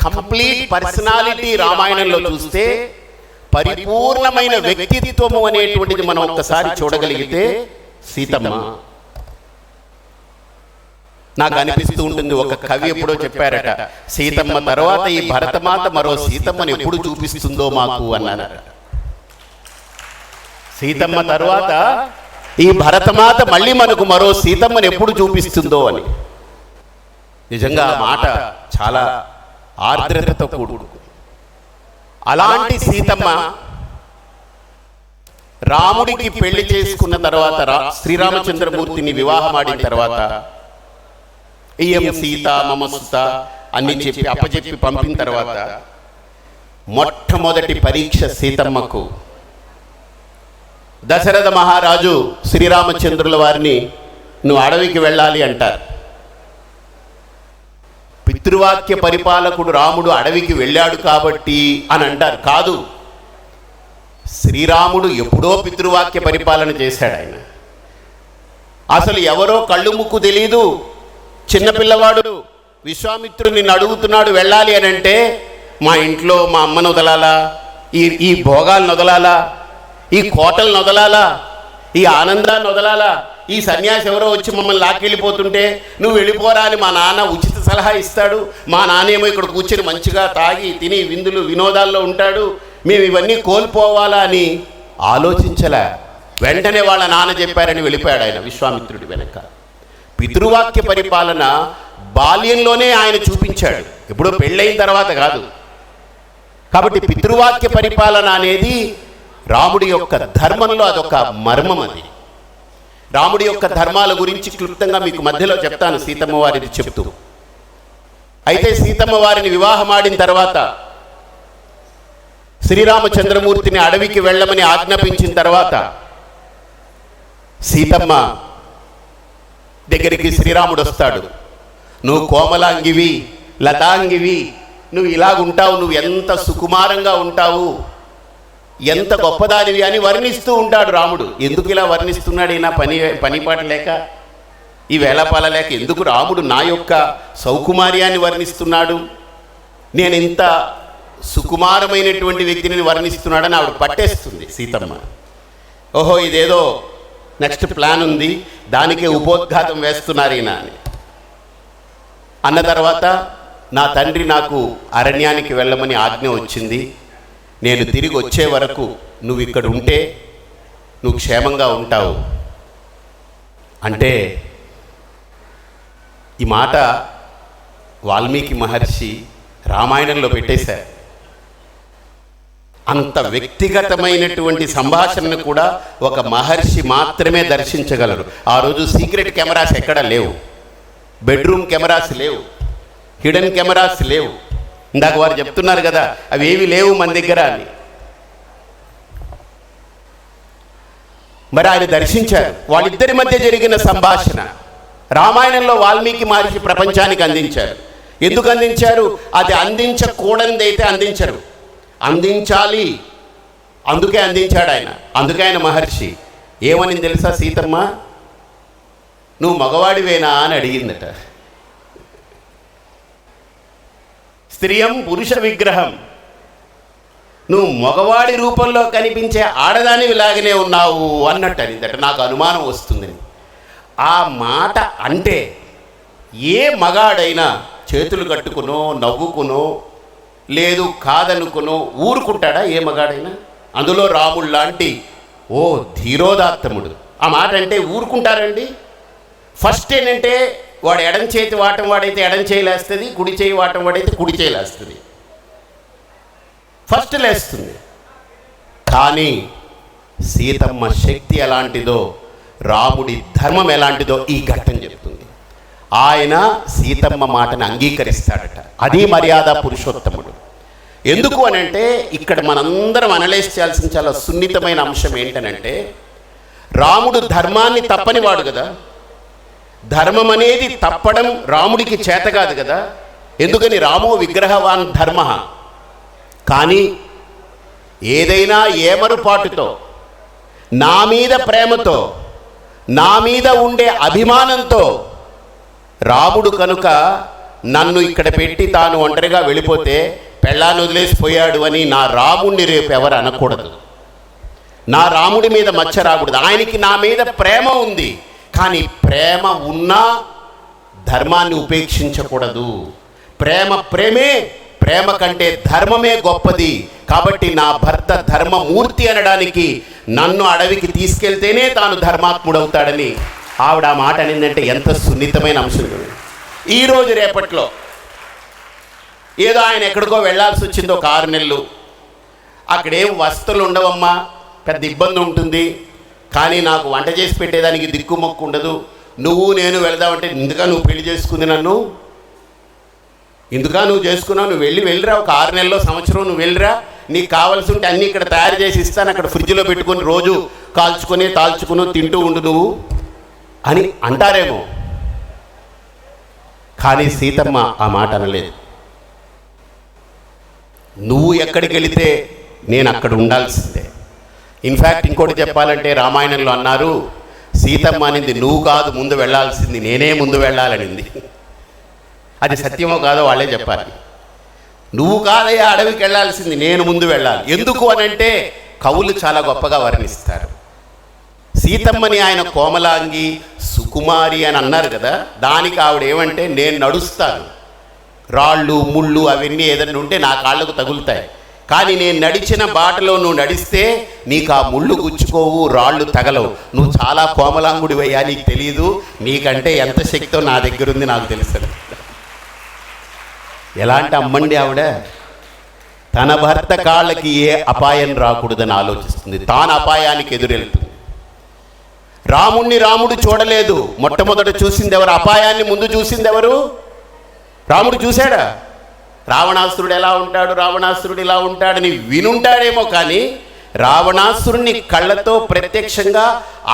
కంప్లీట్ పర్సనాలిటీ రామాయణంలో చూస్తే పరిపూర్ణమైన వ్యక్తిత్వము అనేటువంటిది మనం ఒక్కసారి చూడగలిగితే సీతమ్మ. నాకు అనిపిస్తూ ఉంటుంది, ఒక కవి ఎప్పుడో చెప్పారట, సీతమ్మ తర్వాత ఈ భరతమాత మరో సీతమ్మని ఎప్పుడు చూపిస్తుందో మాకు అన్నారట. సీతమ్మ తర్వాత ఈ భరతమాత మళ్ళీ మనకు మరో సీతమ్మని ఎప్పుడు చూపిస్తుందో అని. నిజంగా ఆ మాట చాలా ఆర్ద్రతతో కూడు. అలాంటి సీతమ్మ రాముడికి పెళ్లి చేసుకున్న తర్వాత, శ్రీరామచంద్రమూర్తిని వివాహమాడిన తర్వాత, ఇయం సీత మమ సుత అని చెప్పి అప్పచెప్పి పంపిన తర్వాత మొట్టమొదటి పరీక్ష సీతమ్మకు. దశరథ మహారాజు శ్రీరామచంద్రుల వారిని నువ్వు అడవికి వెళ్ళాలి అంటారు. పితృవాక్య పరిపాలకుడు రాముడు అడవికి వెళ్ళాడు కాబట్టి అని అంటారు. కాదు, శ్రీరాముడు ఎప్పుడో పితృవాక్య పరిపాలన చేశాడు. ఆయన అసలు ఎవరో కళ్ళు ముక్కు తెలీదు, చిన్నపిల్లవాడు విశ్వామిత్రుడు నిన్ను అడుగుతున్నాడు వెళ్ళాలి అని అంటే, మా ఇంట్లో మా అమ్మను వదలాలా, ఈ భోగాలను వదలాలా, ఈ కోటలను వదలాలా, ఈ ఆనందాన్ని వదలాలా, ఈ సన్యాసి ఎవరో వచ్చి మమ్మల్ని లాక్కెళ్ళిపోతుంటే నువ్వు వెళ్ళిపోరా అని మా నాన్న ఉచిత సలహా ఇస్తాడు, మా నాన్నేమో ఇక్కడ కూర్చొని మంచిగా తాగి తిని విందులు వినోదాల్లో ఉంటాడు, మేము ఇవన్నీ కోల్పోవాలా అని ఆలోచించలే. వెంటనే వాళ్ళ నాన్న చెప్పారని వెళ్ళిపోయాడు ఆయన విశ్వామిత్రుడి వెనక. పితృవాక్య పరిపాలన బాల్యంలోనే ఆయన చూపించాడు, ఎప్పుడో పెళ్ళైన తర్వాత కాదు. కాబట్టి పితృవాక్య పరిపాలన అనేది రాముడి యొక్క ధర్మంలో అదొక మర్మం. అది రాముడి యొక్క ధర్మాల గురించి క్లుప్తంగా మీకు మధ్యలో చెప్తాను సీతమ్మ వారిని చెప్తూ. అయితే సీతమ్మ వారిని వివాహమాడిన తర్వాత శ్రీరామచంద్రమూర్తిని అడవికి వెళ్ళమని ఆజ్ఞాపించిన తర్వాత సీతమ్మ దగ్గరికి శ్రీరాముడు వస్తాడు. నువ్వు కోమలాంగివి, లతాంగివి, నువ్వు ఇలాగుంటావు, నువ్వు ఎంత సుకుమారంగా ఉంటావు, ఎంత గొప్పదానివి అని వర్ణిస్తూ ఉంటాడు రాముడు. ఎందుకు ఇలా వర్ణిస్తున్నాడు? ఈయన పనిపాట లేక, ఈ వేళపాల లేక ఎందుకు రాముడు నా యొక్క సౌకుమార్యాన్ని వర్ణిస్తున్నాడు, నేను ఇంత సుకుమారమైనటువంటి వ్యక్తిని వర్ణిస్తున్నాడని ఆవిడ పట్టేస్తుంది సీతమ్మ. ఓహో, ఇదేదో నెక్స్ట్ ప్లాన్ ఉంది, దానికే ఉపోద్ఘాతం వేస్తున్నారు ఈయన అని అన్న తర్వాత, నా తండ్రి నాకు అరణ్యానికి వెళ్ళమని ఆజ్ఞ వచ్చింది, నేను తిరిగి వచ్చే వరకు నువ్వు ఇక్కడ ఉంటే నువ్వు క్షేమంగా ఉంటావు అంటే, ఈ మాట వాల్మీకి మహర్షి రామాయణంలో పెట్టేశారు. అంత వ్యక్తిగతమైనటువంటి సంభాషణను కూడా ఒక మహర్షి మాత్రమే దర్శించగలరు. ఆ రోజు సీక్రెట్ కెమెరాస్ ఎక్కడా లేవు, బెడ్రూమ్ కెమెరాస్ లేవు, హిడెన్ కెమెరాస్ లేవు. ఇందాక వారు చెప్తున్నారు కదా, అవి ఏవి లేవు మన దగ్గర అని. మరి ఆయన దర్శించారు. వాళ్ళిద్దరి మధ్య జరిగిన సంభాషణ రామాయణంలో వాల్మీకి మహర్షి ప్రపంచానికి అందించారు. ఎందుకు అందించారు? అది అందించకూడనిదైతే అందించరు, అందించాలి, అందుకే అందించాడు ఆయన. అందుకే ఆయన మహర్షి. ఏమని తెలుసా సీతమ్మ? నువ్వు మగవాడివేనా అని అడిగిందట. స్త్రియం పురుష విగ్రహం, నువ్వు మగవాడి రూపంలో కనిపించే ఆడదానివి లాగానే ఉన్నావు అన్నట్టు అనిందట. నాకు అనుమానం వస్తుందని. ఆ మాట అంటే ఏ మగాడైనా చేతులు కట్టుకునో నవ్వుకునో లేదు కాదనుకునో ఊరుకుంటాడా? ఏ మగాడైనా. అందులో రాముడు లాంటి ఓ ధీరోదాత్తముడు ఆ మాట అంటే ఊరుకుంటారండి? ఫస్ట్ ఏంటంటే వాడు ఎడం చేతి వాటం వాడైతే ఎడం చేయలేస్తుంది, కుడి చేయి వాటం వాడైతే కుడి చేయలేస్తుంది, ఫస్ట్ లేస్తుంది. కానీ సీతమ్మ శక్తి ఎలాంటిదో, రాముడి ధర్మం ఎలాంటిదో ఈ ఘట్టం చెప్తుంది. ఆయన సీతమ్మ మాటను అంగీకరిస్తాడట. అది మర్యాద పురుషోత్తముడు. ఎందుకు అనంటే ఇక్కడ మనందరం అనలైజ్ చేయాల్సిన చాలా సున్నితమైన అంశం ఏంటనంటే, రాముడు ధర్మాన్ని తప్పనివాడు కదా. ధర్మం అనేది తప్పడం రాముడికి చేత కాదు కదా. ఎందుకని? రామో విగ్రహవాన్ ధర్మ. కానీ ఏదైనా ఏమరుపాటుతో, నా మీద ప్రేమతో, నా మీద ఉండే అభిమానంతో రాముడు కనుక నన్ను ఇక్కడ పెట్టి తాను ఒంటరిగా వెళ్ళిపోతే పెళ్ళాన్ని వదిలేసిపోయాడు అని నా రాముడిని రేపు ఎవరు అనకూడదు. నా రాముడి మీద మచ్చ రాకూడదు. ఆయనకి నా మీద ప్రేమ ఉంది, కానీ ప్రేమ ఉన్నా ధర్మాన్ని ఉపేక్షించకూడదు. ప్రేమ ప్రేమే, ప్రేమ కంటే ధర్మమే గొప్పది. కాబట్టి నా భర్త ధర్మమూర్తి అనడానికి నన్ను అడవికి తీసుకెళ్తేనే తాను ధర్మాత్ముడవుతాడని ఆవిడ ఆ మాట అనిందంటే ఎంత సున్నితమైన అంశం. ఈరోజు రేపట్లో ఏదో ఆయన ఎక్కడికో వెళ్ళాల్సి వచ్చింది ఒక 6 నెలలు, అక్కడేం వసతులు ఉండవమ్మా, పెద్ద ఇబ్బంది ఉంటుంది, కానీ నాకు వంట చేసి పెట్టేదానికి దిక్కుమొక్కు ఉండదు, నువ్వు నేను వెళదామంటే ఇందుకా నువ్వు పెళ్లి చేసుకుంది నన్ను, ఇందుకా నువ్వు చేసుకున్నావు, నువ్వు వెళ్ళిరా, ఒక 6 నెలలో సంవత్సరం నువ్వు వెళ్ళిరా, నీకు కావాల్సి ఉంటే అన్నీ ఇక్కడ తయారు చేసి ఇస్తాను, అక్కడ ఫ్రిడ్జ్లో పెట్టుకొని రోజు కాల్చుకొని తాల్చుకుని తింటూ ఉండు నువ్వు అని అంటారేమో. కానీ సీతమ్మ ఆ మాట అనలేదు. నువ్వు ఎక్కడికి వెళితే నేను అక్కడ ఉండాల్సిందే. ఇన్ఫ్యాక్ట్ ఇంకోటి చెప్పాలంటే రామాయణంలో అన్నారు, సీతమ్మ అనింది నువ్వు కాదు ముందు వెళ్ళాల్సింది, నేనే ముందు వెళ్ళాలనింది. అది సత్యమో కాదో వాళ్ళే చెప్పాలి. నువ్వు కాదయ్యా అడవికి వెళ్ళాల్సింది, నేను ముందు వెళ్ళాలి. ఎందుకు అనంటే కవులు చాలా గొప్పగా వర్ణిస్తారు. సీతమ్మని ఆయన కోమలాంగి సుకుమారి అని అన్నారు కదా, దానికి ఆవిడ ఏమంటే నేను నడుస్తాను, రాళ్ళు ముళ్ళు అవన్నీ ఏదైనా ఉంటే నా కాళ్ళకు తగులుతాయి, కానీ నేను నడిచిన బాటలో నువ్వు నడిస్తే నీకు ఆ ముళ్ళు గుచ్చుకోవు, రాళ్ళు తగలవు, నువ్వు చాలా కోమలాంగుడివయ్యా, నీకు తెలియదు, నీకంటే ఎంత శక్తో నా దగ్గర ఉంది నాకు తెలుసు. ఎలాంటి అమ్మండి ఆవిడ! తన భర్త కాళ్ళకి ఏ అపాయం రాకూడదని ఆలోచిస్తుంది, తాను అపాయానికి ఎదురెళ్తుంది. రాముడు చూడలేదు. మొట్టమొదట చూసింది ఎవరు? అపాయాన్ని ముందు చూసింది ఎవరు? రాముడు చూశాడా? రావణాసురుడు ఎలా ఉంటాడు, రావణాసురుడు ఇలా ఉంటాడని వినుంటాడేమో, కానీ రావణాసురుణ్ణి కళ్ళతో ప్రత్యక్షంగా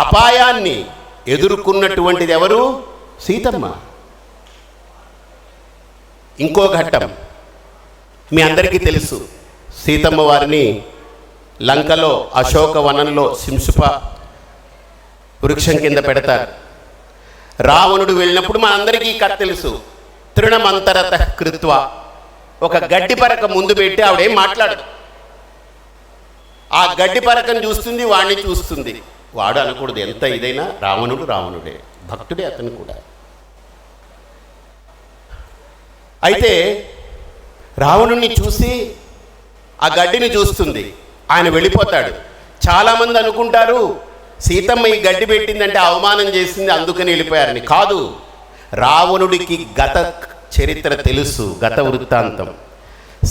అపాయాన్ని ఎదుర్కొన్నటువంటిది ఎవరు? సీతమ్మ. ఇంకో ఘట్టం మీ అందరికీ తెలుసు. సీతమ్మ వారిని లంకలో అశోకవనంలో సింసుప వృక్షం కింద పెడతారు. రావణుడు వెళ్ళినప్పుడు మనందరికీ కథ తెలుసు. తృణమంతరత కృత్వ, ఒక గడ్డి పరక ముందు పెట్టి ఆవిడేం మాట్లాడదు. ఆ గడ్డి పరకను చూస్తుంది, వాడిని చూస్తుంది. వాడు అనకూడదు ఎంత ఇదైనా రావణుడు రావణుడే, భక్తుడే అతను కూడా. అయితే రావణుణ్ణి చూసి ఆ గడ్డిని చూస్తుంది, ఆయన వెళ్ళిపోతాడు. చాలామంది అనుకుంటారు సీతమ్మ ఈ గడ్డి పెట్టిందంటే అవమానం చేసింది అందుకని వెళ్ళిపోయారని. కాదు, రావణుడికి గత చరిత్ర తెలుసు, గత వృత్తాంతం.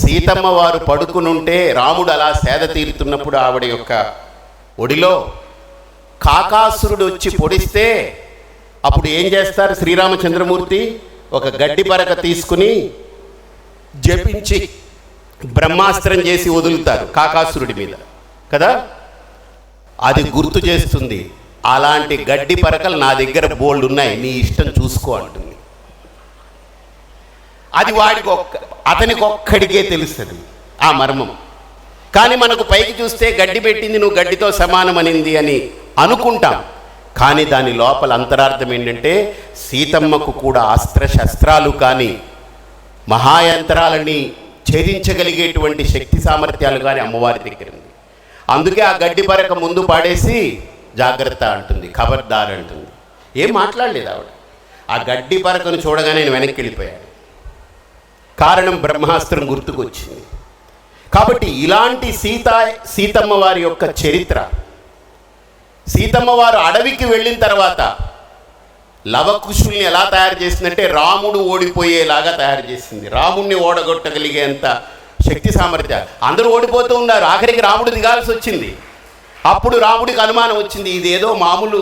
సీతమ్మ వారు పడుకునుంటే రాముడు అలా సేద తీరుతున్నప్పుడు ఆవిడ యొక్క ఒడిలో కాకాసురుడు వచ్చి పొడిస్తే అప్పుడు ఏం చేస్తారు శ్రీరామచంద్రమూర్తి? ఒక గడ్డి పరక తీసుకుని జపించి బ్రహ్మాస్త్రం చేసి వదులుతారు కాకాసురుడి మీద కదా. అది గుర్తు చేస్తుంది, అలాంటి గడ్డి పరకలు నా దగ్గర బోల్డ్ ఉన్నాయి, నీ ఇష్టం చూసుకో అంటుంది. అది అతనికి ఒక్కడికే తెలుస్తుంది ఆ మర్మం. కానీ మనకు పైకి చూస్తే గడ్డి పెట్టింది నువ్వు గడ్డితో సమానమనింది అని అనుకుంటాం. కానీ దాని లోపల అంతరార్థం ఏంటంటే సీతమ్మకు కూడా అస్త్రశస్త్రాలు కానీ మహాయంత్రాలని ఛేదించగలిగేటువంటి శక్తి సామర్థ్యాలు కానీ అమ్మవారి దగ్గర ఉంది. అందుకే ఆ గడ్డి పరక ముందు పాడేసి జాగ్రత్త అంటుంది, ఖబర్దార్ అంటుంది. ఏం మాట్లాడలేదు ఆవిడ. ఆ గడ్డి పరకను చూడగానే నేను వెనక్కి వెళ్ళిపోయాను. కారణం బ్రహ్మాస్త్రం గుర్తుకొచ్చింది. కాబట్టి ఇలాంటి సీతమ్మ వారి యొక్క చరిత్ర, సీతమ్మ వారు అడవికి వెళ్ళిన తర్వాత లవకుశుల్ని ఎలా తయారు చేసిందంటే రాముడు ఓడిపోయేలాగా తయారు చేసింది. రాముడిని ఓడగొట్టగలిగేంత శక్తి సామర్థ్యాలు. అందరూ ఓడిపోతూ ఉన్నారు, ఆఖరికి రాముడు దిగాల్సి వచ్చింది. అప్పుడు రాముడికి అనుమానం వచ్చింది, ఇదేదో మామూలు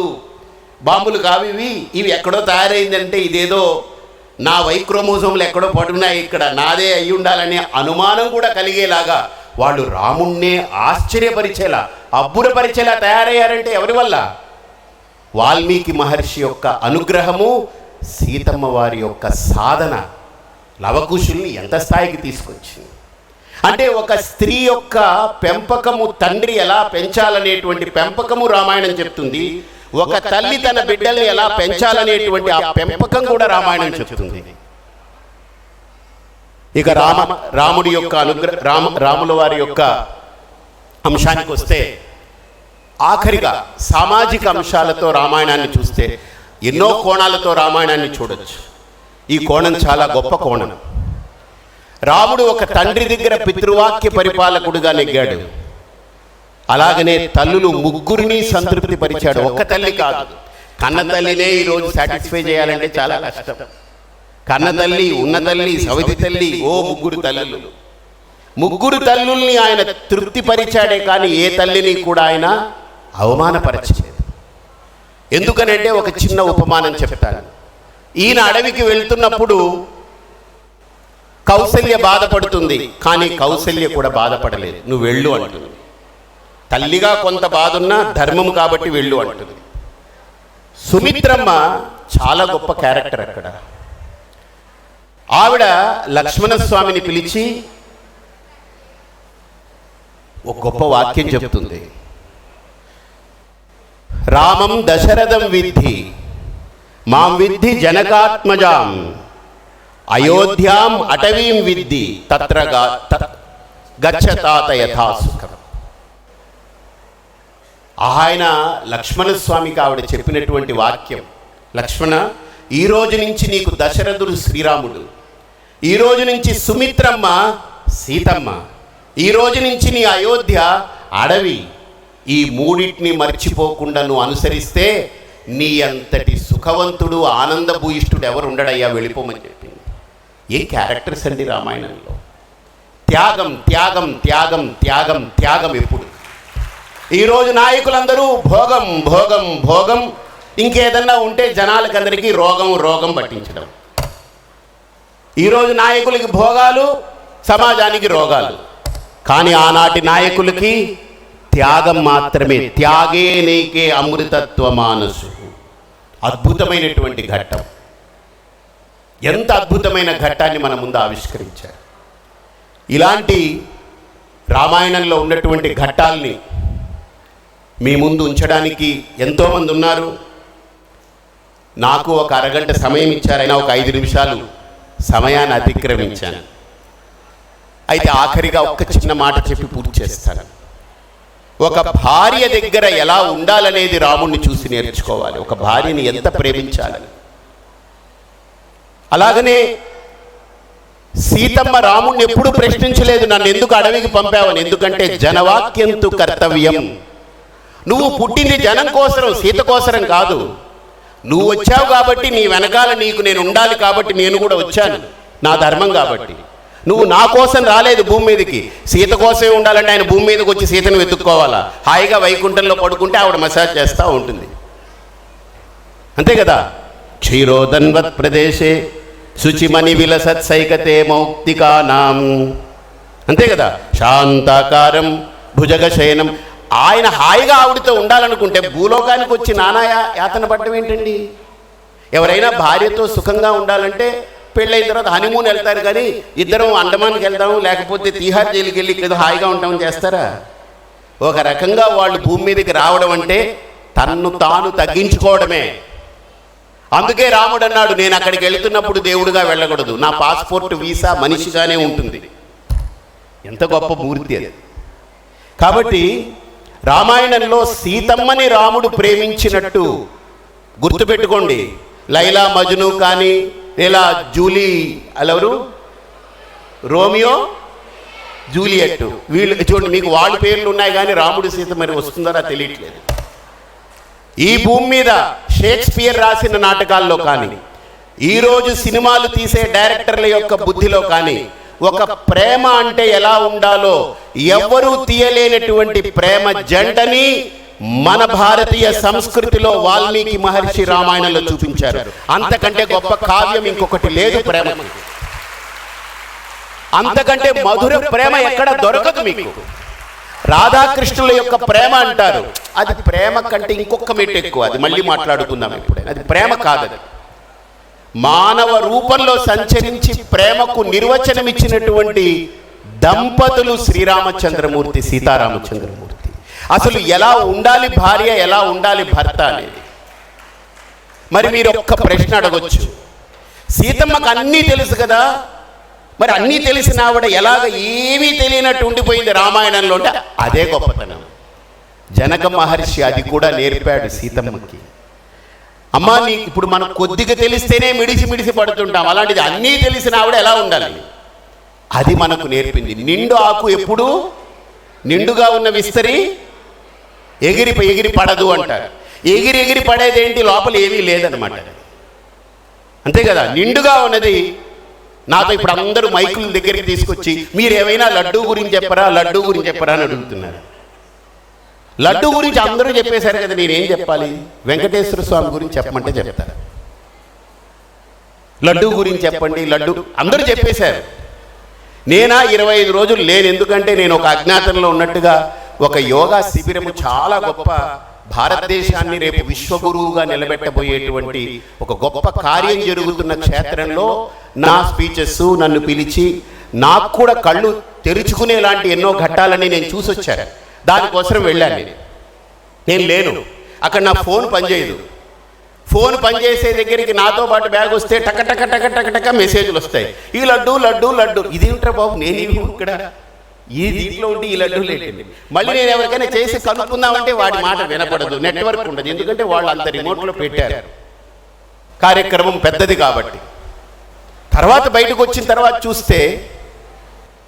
బాంబులు కావివి, ఇవి ఎక్కడో తయారైందంటే ఇదేదో నా వైక్రోమోజోములు ఎక్కడో పడున్నాయి, ఇక్కడ నాదే అయి ఉండాలనే అనుమానం కూడా కలిగేలాగా వాళ్ళు రాముణ్ణే ఆశ్చర్యపరిచేలా అబ్బురపరిచేలా తయారయ్యారంటే ఎవరి వల్ల? వాల్మీకి మహర్షి యొక్క అనుగ్రహము, సీతమ్మ వారి యొక్క సాధన లవకుశుల్ని ఎంత స్థాయికి తీసుకొచ్చింది. అంటే ఒక స్త్రీ యొక్క పెంపకము, తండ్రి ఎలా పెంచాలనేటువంటి పెంపకము రామాయణం చెప్తుంది. ఒక తల్లి తన బిడ్డల్ని ఎలా పెంచాలనేటువంటి ఆ పెంపకం కూడా రామాయణం చెప్తుంది. ఇక రాముడి యొక్క రాముల వారి యొక్క అంశానికి వస్తే ఆఖరిగా సామాజిక అంశాలతో రామాయణాన్ని చూస్తే ఎన్నో కోణాలతో రామాయణాన్ని చూడొచ్చు. ఈ కోణం చాలా గొప్ప కోణం. రాముడు ఒక తండ్రి దగ్గర పితృవాక్య పరిపాలకుడుగా నెగ్గాడు. అలాగనే తల్లులు ముగ్గురిని సంతృప్తి పరిచాడు. ఒక్క తల్లి కాదు, కన్న తల్లినే ఈరోజు సాటిస్ఫై చేయాలంటే చాలా కష్టం. కన్న తల్లి, ఉన్న తల్లి, సవితి తల్లి, ముగ్గురు తల్లుల్ని ఆయన తృప్తిపరిచాడే కానీ ఏ తల్లిని కూడా ఆయన అవమానపరచలేదు. ఎందుకనంటే ఒక చిన్న ఉపమానం చెప్తాను. ఈయన అడవికి వెళ్తున్నప్పుడు కౌసల్య బాధపడుతుంది, కానీ కౌసల్య కూడా బాధపడలేదు. నువ్వు వెళ్ళు అంటుంది. తల్లిగా కొంత బాధ ఉన్నా ధర్మం కాబట్టి వెళ్ళు అంటుంది. సుమిత్రమ్మ చాలా గొప్ప క్యారెక్టర్ అక్కడ. ఆవిడ లక్ష్మణస్వామిని పిలిచి ఒక గొప్ప వాక్యం చెప్తుంది. రామం దశరథం విద్ధి మాం విద్ధి జనకాత్మజాం అయోధ్యాం అటవీం విద్ధి తత్ర గచ్చతాత యథాసుఖం. ఆయన లక్ష్మణస్వామికి ఆవిడ చెప్పినటువంటి వాక్యం, లక్ష్మణ, ఈ రోజు నుంచి నీకు దశరథుడు శ్రీరాముడు, ఈ రోజు నుంచి సుమిత్రమ్మ సీతమ్మ, ఈ రోజు నుంచి నీ అయోధ్య అడవి. ఈ మూడింటిని మర్చిపోకుండా నువ్వు అనుసరిస్తే నీ అంతటి సుఖవంతుడు ఆనందభూయిష్ఠుడు ఎవరు ఉండడయ్యా, వెళ్ళిపోమని చెప్పింది. ఏ క్యారెక్టర్స్ అండి రామాయణంలో. త్యాగం త్యాగం త్యాగం త్యాగం త్యాగం. ఎప్పుడు ఈరోజు నాయకులందరూ భోగం భోగం భోగం, ఇంకేదన్నా ఉంటే జనాలకందరికీ రోగం రోగం పట్టించడం. ఈరోజు నాయకులకి భోగాలు, సమాజానికి రోగాలు. కానీ ఆనాటి నాయకులకి త్యాగం మాత్రమే. త్యాగే నీకే అమృతత్వ మానసు. అద్భుతమైనటువంటి ఘట్టం. ఎంత అద్భుతమైన ఘట్టాన్ని మన ముందు ఆవిష్కరించారు. ఇలాంటి రామాయణంలో ఉన్నటువంటి ఘట్టాల్ని మీ ముందు ఉంచడానికి ఎంతోమంది ఉన్నారు. నాకు ఒక అరగంట సమయం ఇచ్చారైనా ఒక 5 నిమిషాలు సమయాన్ని అతిక్రమించాను. అయితే ఆఖరిగా ఒక్క చిన్న మాట చెప్పి పూర్తి చేస్తాను. ఒక భార్య దగ్గర ఎలా ఉండాలనేది రాముణ్ణి చూసి నేర్చుకోవాలి. ఒక భార్యని ఎంత ప్రేమించాలని. అలాగనే సీతమ్మ రాముణ్ణి ఎప్పుడూ ప్రశ్నించలేదు, నన్ను ఎందుకు అడవికి పంపావని. ఎందుకంటే జనవాక్యంతు కర్తవ్యం. నువ్వు పుట్టింది జనం కోసరం, సీత కోసరం కాదు. నువ్వు వచ్చావు కాబట్టి నీ వెనకాల నీకు నేను ఉండాలి కాబట్టి నేను కూడా వచ్చాను, నా ధర్మం కాబట్టి. నువ్వు నా కోసం రాలేదు భూమి మీదకి, సీత కోసమే ఉండాలంటే ఆయన భూమి మీదకి వచ్చి సీతను వెతుక్కోవాలా. హాయిగా వైకుంఠంలో పడుకుంటే ఆవిడ మసాజ్ చేస్తూ ఉంటుంది, అంతే కదా. క్షీరోదన్వత్ ప్రదేశే శుచిమణి విలసత్సైకతే మౌక్తికానాం, అంతే కదా, శాంతాకారం భుజగశయనం. ఆయన హాయిగా ఆవిడతో ఉండాలనుకుంటే భూలోకానికి వచ్చి నానా యాతన పడటం ఏంటండి? ఎవరైనా భార్యతో సుఖంగా ఉండాలంటే పెళ్ళైన తర్వాత హనీమూన్ వెళ్తారు, కానీ ఇద్దరం అండమాన్కి వెళ్దాం లేకపోతే తీహార్ జైలుకి వెళ్ళి ఏదో హాయిగా ఉంటామని చేస్తారా? ఒక రకంగా వాళ్ళు భూమి మీదకి రావడం అంటే తన్ను తాను తగ్గించుకోవడమే. అందుకే రాముడు అన్నాడు, నేను అక్కడికి వెళుతున్నప్పుడు దేవుడిగా వెళ్ళకూడదు, నా పాస్పోర్ట్ వీసా మనిషిగానే ఉంటుంది. ఎంత గొప్ప మూర్తి అది. కాబట్టి రామాయణంలో సీతమ్మని రాముడు ప్రేమించినట్టు గుర్తుపెట్టుకోండి. లైలా మజ్ను కానీ ఇలా జూలీ అలెవరు రోమియో జూలియట్ వీళ్ళు చూడండి, మీకు వాళ్ళ పేర్లు ఉన్నాయి కానీ రాముడు సీత మరి వస్తుందరా తెలియట్లేదు. ఈ భూమి మీద షేక్స్పియర్ రాసిన నాటకాల్లో కానీ ఈరోజు సినిమాలు తీసే డైరెక్టర్ల యొక్క బుద్ధిలో కానీ ఒక ప్రేమ అంటే ఎలా ఉండాలో ఎవ్వరూ తీయలేనటువంటి ప్రేమ జంటని మన భారతీయ సంస్కృతిలో వాల్మీకి మహర్షి రామాయణంలో చూపించారు. అంతకంటే గొప్ప కావ్యం ఇంకొకటి లేదు ప్రేమకి. అంతకంటే మధుర ప్రేమ ఎక్కడ దొరకదు మీకు. రాధాకృష్ణుల యొక్క ప్రేమ అంటారు, అది ప్రేమ కంటే ఇంకొక మెట్టు ఎక్కువ. అది మళ్ళీ మాట్లాడుకుందాం ఎప్పుడైనా. అది ప్రేమ కాదది. మానవ రూపంలో సంచరించి ప్రేమకు నిర్వచనం ఇచ్చినటువంటి దంపతులు శ్రీరామచంద్రమూర్తి సీతారామచంద్రమూర్తి. అసలు ఎలా ఉండాలి భార్య, ఎలా ఉండాలి భర్త అనేది. మరి మీరు ఒక్క ప్రశ్న అడగొచ్చు, సీతమ్మకు అన్నీ తెలుసు కదా, మరి అన్నీ తెలిసిన ఆవిడ ఎలాగ ఏమీ తెలియనట్టు ఉండిపోయింది రామాయణంలో అంటే అదే గొప్పతనం. జనక మహర్షి అది కూడా నేర్పాడు సీతమ్మకి. అమ్మా నీ ఇప్పుడు మనం కొద్దిగా తెలిస్తేనే మిడిసి పడుతుంటాం, అలాంటిది అన్నీ తెలిసిన ఆవిడ ఎలా ఉండాలి అది మనకు నేర్పింది. నిండు ఆకు ఎప్పుడు నిండుగా ఉన్న విస్తరి ఎగిరి పడదు అంటారు. ఎగిరి పడేదేంటి, లోపల ఏమీ లేదనమాట. అంతే కదా, నిండుగా ఉన్నది. నాతో ఇప్పుడు అందరూ మైకుల దగ్గరికి తీసుకొచ్చి మీరు ఏమైనా లడ్డూ గురించి చెప్పరా అని అడుగుతున్నారు. లడ్డూ గురించి అందరూ చెప్పేశారు కదా, నేనేం చెప్పాలి? వెంకటేశ్వర స్వామి గురించి చెప్పమంటే చెప్తారు. లడ్డూ గురించి చెప్పండి, లడ్డూ అందరూ చెప్పేశారు. నేనా 25 రోజులు లేను, ఎందుకంటే నేను ఒక అజ్ఞాతంలో ఉన్నట్టుగా ఒక యోగా శిబిరము చాలా గొప్ప భారతదేశాన్ని రేపు విశ్వగురువుగా నిలబెట్టబోయేటువంటి ఒక గొప్ప కార్యం జరుగుతున్న క్షేత్రంలో నా స్పీచెస్ నన్ను పిలిచి నాకు కూడా కళ్ళు తెరుచుకునేలాంటి ఎన్నో ఘట్టాలని నేను చూసొచ్చాను. దానికోసం వెళ్ళాను. నేను లేను అక్కడ, నా ఫోన్ పనిచేయదు. ఫోన్ పనిచేసే దగ్గరికి నాతో పాటు బ్యాగ్ వస్తే టక మెసేజ్లు వస్తాయి. ఈ లడ్డు ఇదేంట్రా బాబు, నేను ఇక్కడ ఈ దీంట్లో ఉంటే ఈ లడ్డూ లేదండి. మళ్ళీ నేను ఎవరికైనా చేసి కనుక్కుందామంటే వాడి మాట వినపడదు, నెట్వర్క్ ఉండదు. ఎందుకంటే వాళ్ళు అంత రిమోట్లో పెట్టారు, కార్యక్రమం పెద్దది కాబట్టి. తర్వాత బయటకు వచ్చిన తర్వాత చూస్తే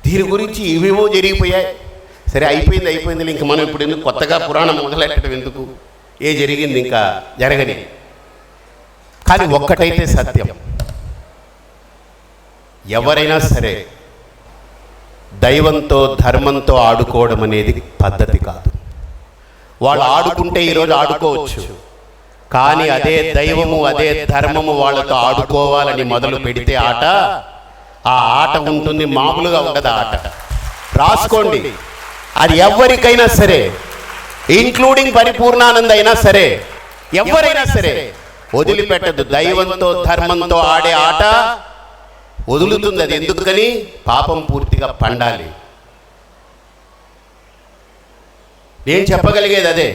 దీని గురించి ఇవేవో జరిగిపోయాయి. సరే అయిపోయింది, ఇంక మనం ఇప్పుడు ఎందుకు కొత్తగా పురాణం మొదలెట్టడం ఎందుకు, ఏ జరిగింది ఇంకా జరగని. కానీ ఒక్కటైతే సత్యం, ఎవరైనా సరే దైవంతో ధర్మంతో ఆడుకోవడం అనేది పద్ధతి కాదు. వాళ్ళు ఆడుకుంటే ఈరోజు ఆడుకోవచ్చు, కానీ అదే దైవము అదే ధర్మము వాళ్ళతో ఆడుకోవాలని మొదలు పెడితే ఆ ఆట ఉంటుంది, మామూలుగా ఉండదు ఆట. రాసుకోండి, అది ఎవరికైనా సరే, ఇంక్లూడింగ్ పరిపూర్ణానంద అయినా సరే, ఎవరైనా సరే వదిలిపెట్టదు. దైవంతో ధర్మంతో ఆడే ఆట వదులుతుంది. అది ఎందుకని? పాపం పూర్తిగా పండాలి. నేను చెప్పగలిగేది అదే.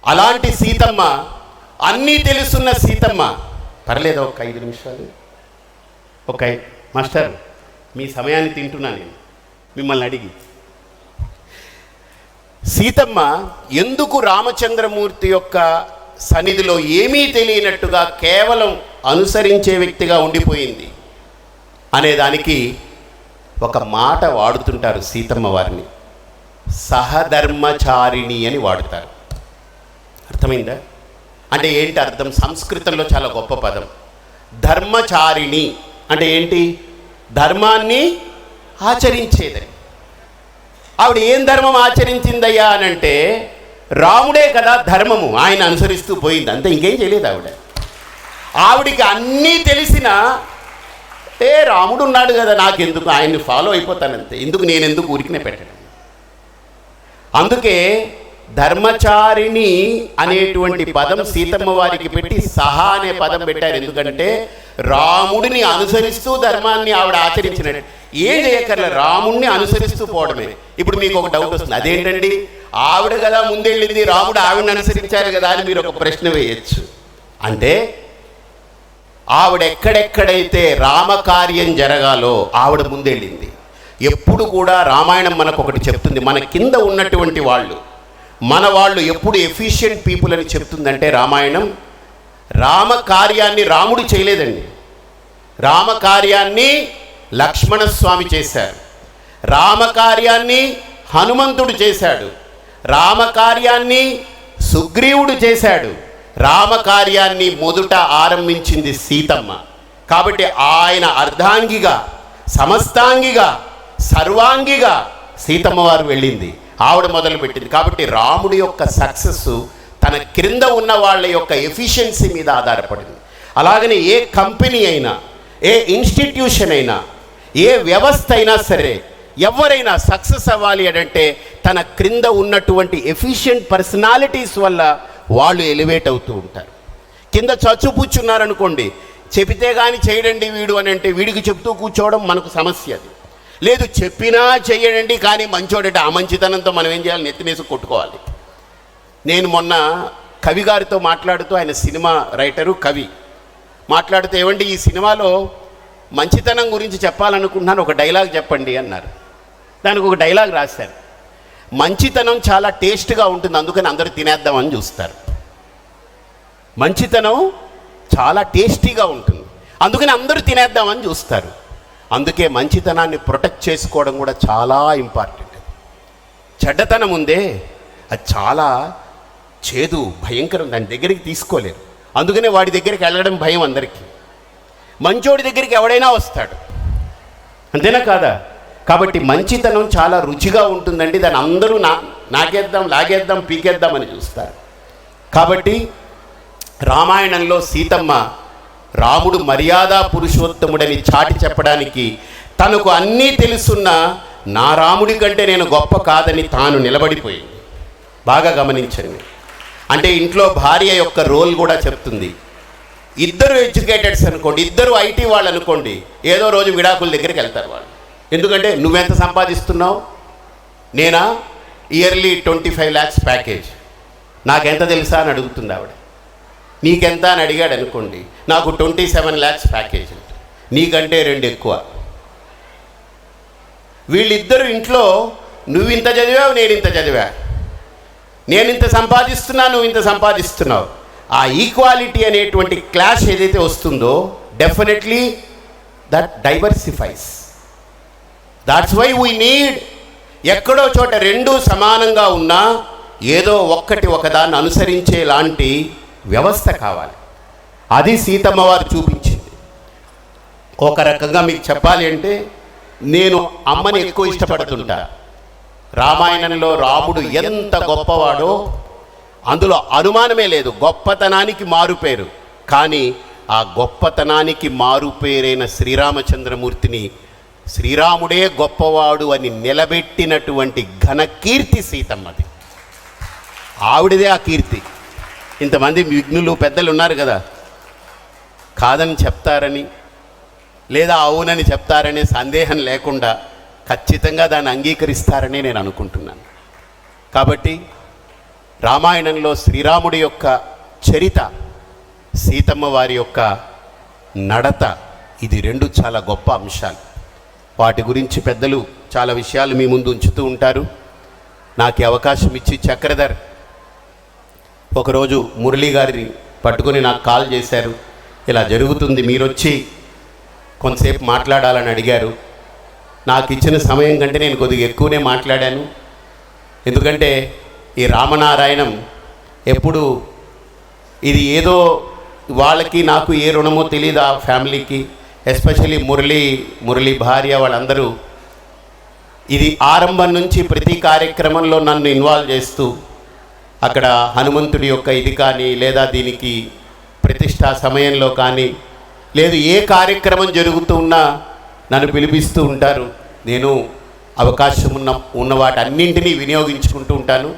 అలాంటి సీతమ్మ, అన్నీ తెలుసున్న సీతమ్మ. పర్లేదు ఒక 5 నిమిషాలు. మాస్టర్ మీ సమయాన్ని తింటున్నా నేను మిమ్మల్ని అడిగి. సీతమ్మ ఎందుకు రామచంద్రమూర్తి యొక్క సన్నిధిలో ఏమీ తెలియనట్టుగా కేవలం అనుసరించే వ్యక్తిగా ఉండిపోయింది అనేదానికి ఒక మాట వాడుతుంటారు సీతమ్మ వారిని. సహధర్మచారిణి అని వాడుతారు. అర్థమైందా? అంటే ఏంటి అర్థం? సంస్కృతంలో చాలా గొప్ప పదం. ధర్మచారిణి అంటే ఏంటి? ధర్మాన్ని ఆచరించేదని. ఆవిడ ఏం ధర్మం ఆచరించిందయ్యా అని అంటే, రాముడే కదా ధర్మము, ఆయన అనుసరిస్తూ పోయింది, అంతే, ఇంకేం చేయలేదు ఆవిడ. ఆవిడికి అన్నీ తెలిసినా రాముడు ఉన్నాడు కదా, నాకెందుకు, ఆయన్ని ఫాలో అయిపోతానంతే, నేను ఎందుకు ఊరికినే పెట్టడం. అందుకే ధర్మచారిణి అనేటువంటి పదం సీతమ్మ వారికి పెట్టి సహా అనే పదం పెట్టారు. ఎందుకంటే రాముడిని అనుసరిస్తూ ధర్మాన్ని ఆవిడ ఆచరించినట్టు. ఏం చేయక్కర్లే, రాముడిని అనుసరిస్తూ పోవడమే. ఇప్పుడు మీకు ఒక డౌట్ వస్తుంది, అదేంటండి ఆవిడ కదా ముందెళ్ళింది, రాముడు ఆవిడని అనుసరించారు కదా అని మీరు ఒక ప్రశ్న వేయచ్చు. అంటే ఆవిడ ఎక్కడెక్కడైతే రామకార్యం జరగాలో ఆవిడ ముందెళ్ళింది. ఎప్పుడు కూడా రామాయణం మనకు ఒకటి చెప్తుంది, మన కింద ఉన్నటువంటి వాళ్ళు ఎప్పుడు ఎఫిషియెంట్ పీపుల్ అని చెప్తుందంటే రామాయణం, రామకార్యాన్ని రాముడు చేయలేదండి, రామకార్యాన్ని లక్ష్మణస్వామి చేశారు, రామకార్యాన్ని హనుమంతుడు చేశాడు, రామకార్యాన్ని సుగ్రీవుడు చేశాడు, రామకార్యాన్ని మొదట ఆరంభించింది సీతమ్మ. కాబట్టి ఆయన అర్ధాంగిగా, సమస్తాంగిగా, సర్వాంగిగా సీతమ్మ వారు వెళ్ళింది, ఆవిడ మొదలుపెట్టింది. కాబట్టి రాముడి యొక్క సక్సెస్ తన క్రింద ఉన్న వాళ్ళ యొక్క ఎఫిషియన్సీ మీద ఆధారపడింది. అలాగనే ఏ కంపెనీ అయినా, ఏ ఇన్స్టిట్యూషన్ అయినా, ఏ వ్యవస్థ అయినా సరే, ఎవరైనా సక్సెస్ అవ్వాలి అంటే తన క్రింద ఉన్నటువంటి ఎఫిషియెంట్ పర్సనాలిటీస్ వల్ల వాళ్ళు ఎలివేట్ అవుతూ ఉంటారు. కింద చచ్చుపుచ్చున్నారనుకోండి, చెబితే కానీ చేయడండి వీడు అని అంటే వీడికి చెప్తూ కూర్చోవడం మనకు సమస్య. అది లేదు, చెప్పినా చెయ్యడండి కానీ మంచోడంటే ఆ మంచితనంతో మనం ఏం చేయాలి, నెత్తినేసి కొట్టుకోవాలి. నేను మొన్న కవి గారితో మాట్లాడుతూ, ఆయన సినిమా రైటరు కవి, మాట్లాడుతూ ఏమండి ఈ సినిమాలో మంచితనం గురించి చెప్పాలనుకుంటున్నాను, ఒక డైలాగ్ చెప్పండి అన్నారు. దానికి ఒక డైలాగ్ రాశారు, మంచితనం చాలా టేస్ట్గా ఉంటుంది అందుకని అందరూ తినేద్దామని చూస్తారు. మంచితనం చాలా టేస్టీగా ఉంటుంది అందుకని అందరూ తినేద్దామని చూస్తారు. అందుకే మంచితనాన్ని ప్రొటెక్ట్ చేసుకోవడం కూడా చాలా ఇంపార్టెంట్. చెడ్డతనం ఉందే అది చాలా చేదు, భయంకరం, దాని దగ్గరికి తీసుకోలేరు. అందుకనే వాడి దగ్గరికి వెళ్ళడం భయం అందరికీ. మంచోడి దగ్గరికి ఎవడైనా వస్తాడు, అంతేనా కాదా? కాబట్టి మంచితనం చాలా రుచిగా ఉంటుందండి, దాన్ని అందరూ నాకేద్దాం, లాగేద్దాం, పీకేద్దాం అని చూస్తారు. కాబట్టి రామాయణంలో సీతమ్మ రాముడు మర్యాద పురుషోత్తముడని చాటి చెప్పడానికి తనకు అన్నీ తెలుసున్న నా రాముడి కంటే నేను గొప్ప కాదని తాను నిలబడిపోయింది. బాగా గమనించండి. అంటే ఇంట్లో భార్య యొక్క రోల్ కూడా చెప్తుంది. ఇద్దరు ఎడ్యుకేటెడ్స్ అనుకోండి, ఇద్దరు ఐటీ వాళ్ళు అనుకోండి, ఏదో రోజు విడాకుల దగ్గరికి వెళ్తారు వాళ్ళు. ఎందుకంటే నువ్వెంత సంపాదిస్తున్నావు, నేనా ఇయర్లీ 25 lakhs ప్యాకేజ్, నాకెంత తెలుసా అని అడుగుతుంది ఆవిడ. నీకెంత అని అడిగాడు అనుకోండి, నాకు 27 lakhs ప్యాకేజ్, నీకంటే 2 ఎక్కువ. వీళ్ళిద్దరూ ఇంట్లో నువ్వు ఇంత చదివావు, నేను ఇంత చదివా, నేను ఇంత సంపాదిస్తున్నా, నువ్వు ఇంత సంపాదిస్తున్నావు, ఆ ఈక్వాలిటీ అనేటువంటి క్లాష్ ఏదైతే వస్తుందో definitely that diversifies. That's why we need, ఎక్కడో చోట రెండూ సమానంగా ఉన్నా ఏదో ఒక్కటి ఒకదాన్ని అనుసరించే లాంటి వ్యవస్థ కావాలి. అది సీతమ్మ వారు చూపించింది. ఒక రకంగా మీకు చెప్పాలి అంటే నేను అమ్మని ఎక్కువ ఇష్టపడుతుంటా. రామాయణంలో రాముడు ఎంత గొప్పవాడో అందులో అనుమానమే లేదు, గొప్పతనానికి మారుపేరు. కానీ ఆ గొప్పతనానికి మారుపేరైన శ్రీరామచంద్రమూర్తిని శ్రీరాముడే గొప్పవాడు అని నిలబెట్టినటువంటి ఘనకీర్తి సీతమ్మది. ఆవిడదే ఆ కీర్తి. ఇంతమంది విఘ్నులు పెద్దలు ఉన్నారు కదా, కాదని చెప్తారని లేదా అవునని చెప్తారనే సందేహం లేకుండా ఖచ్చితంగా దాన్ని అంగీకరిస్తారని నేను అనుకుంటున్నాను. కాబట్టి రామాయణంలో శ్రీరాముడి యొక్క చరిత, సీతమ్మ వారి యొక్క నడత, ఇది రెండు చాలా గొప్ప అంశాలు. వాటి గురించి పెద్దలు చాలా విషయాలు మీ ముందు ఉంచుతూ ఉంటారు. నాకు అవకాశం ఇచ్చి చక్రధర్ ఒకరోజు మురళీ గారిని పట్టుకొని నాకు కాల్ చేశారు, ఇలా జరుగుతుంది, మీరు వచ్చి కొంతసేపు మాట్లాడాలని అడిగారు. నాకు ఇచ్చిన సమయం కంటే నేను కొద్దిగా ఎక్కువనే మాట్లాడాను. ఎందుకంటే ఈ రామనారాయణం ఎప్పుడు ఇది ఏదో వాళ్ళకి నాకు ఏ రుణమో తెలియదు, ఆ ఫ్యామిలీకి, ఎస్పెషలీ మురళీ భార్య వాళ్ళందరూ ఇది ఆరంభం నుంచి ప్రతి కార్యక్రమంలో నన్ను ఇన్వాల్వ్ చేస్తూ అక్కడ హనుమంతుడి యొక్క ఇది కానీ లేదా దీనికి ప్రతిష్టా సమయంలో కానీ లేదు ఏ కార్యక్రమం జరుగుతూ ఉన్నా నన్ను పిలిపిస్తూ ఉంటారు. నేను అవకాశం ఉన్న వాటన్నింటినీ వినియోగించుకుంటూ ఉంటాను.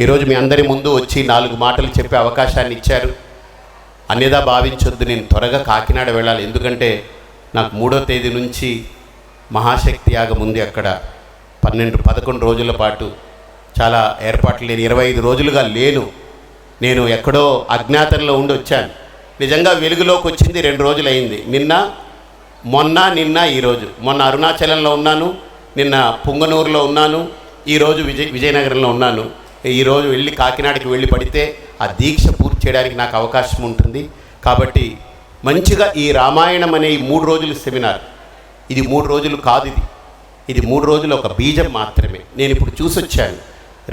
ఈరోజు మీ అందరి ముందు వచ్చి 4 మాటలు చెప్పే అవకాశాన్ని ఇచ్చారు. అన్యదా భావించొద్దు, నేను త్వరగా కాకినాడ వెళ్ళాలి. ఎందుకంటే నాకు 3వ తేదీ నుంచి మహాశక్తి యాగం ఉంది. అక్కడ 11 రోజుల పాటు చాలా ఏర్పాట్లు. నేను 25 రోజులుగా లేను. నేను ఎక్కడో అజ్ఞాతంలో ఉండి వచ్చాను. నిజంగా వెలుగులోకి వచ్చింది 2 రోజులు అయింది. నిన్న ఈరోజు. మొన్న అరుణాచలంలో ఉన్నాను, నిన్న పుంగనూరులో ఉన్నాను, ఈరోజు విజయనగరంలో ఉన్నాను. ఈరోజు వెళ్ళి కాకినాడకి వెళ్ళి పడితే ఆ దీక్ష పూర్తి చేయడానికి నాకు అవకాశం ఉంటుంది. కాబట్టి మంచిగా ఈ రామాయణం అనే ఈ 3 రోజుల సెమినార్, ఇది 3 రోజులు కాదు, ఇది 3 రోజులు ఒక బీజం మాత్రమే. నేను ఇప్పుడు చూసొచ్చాను.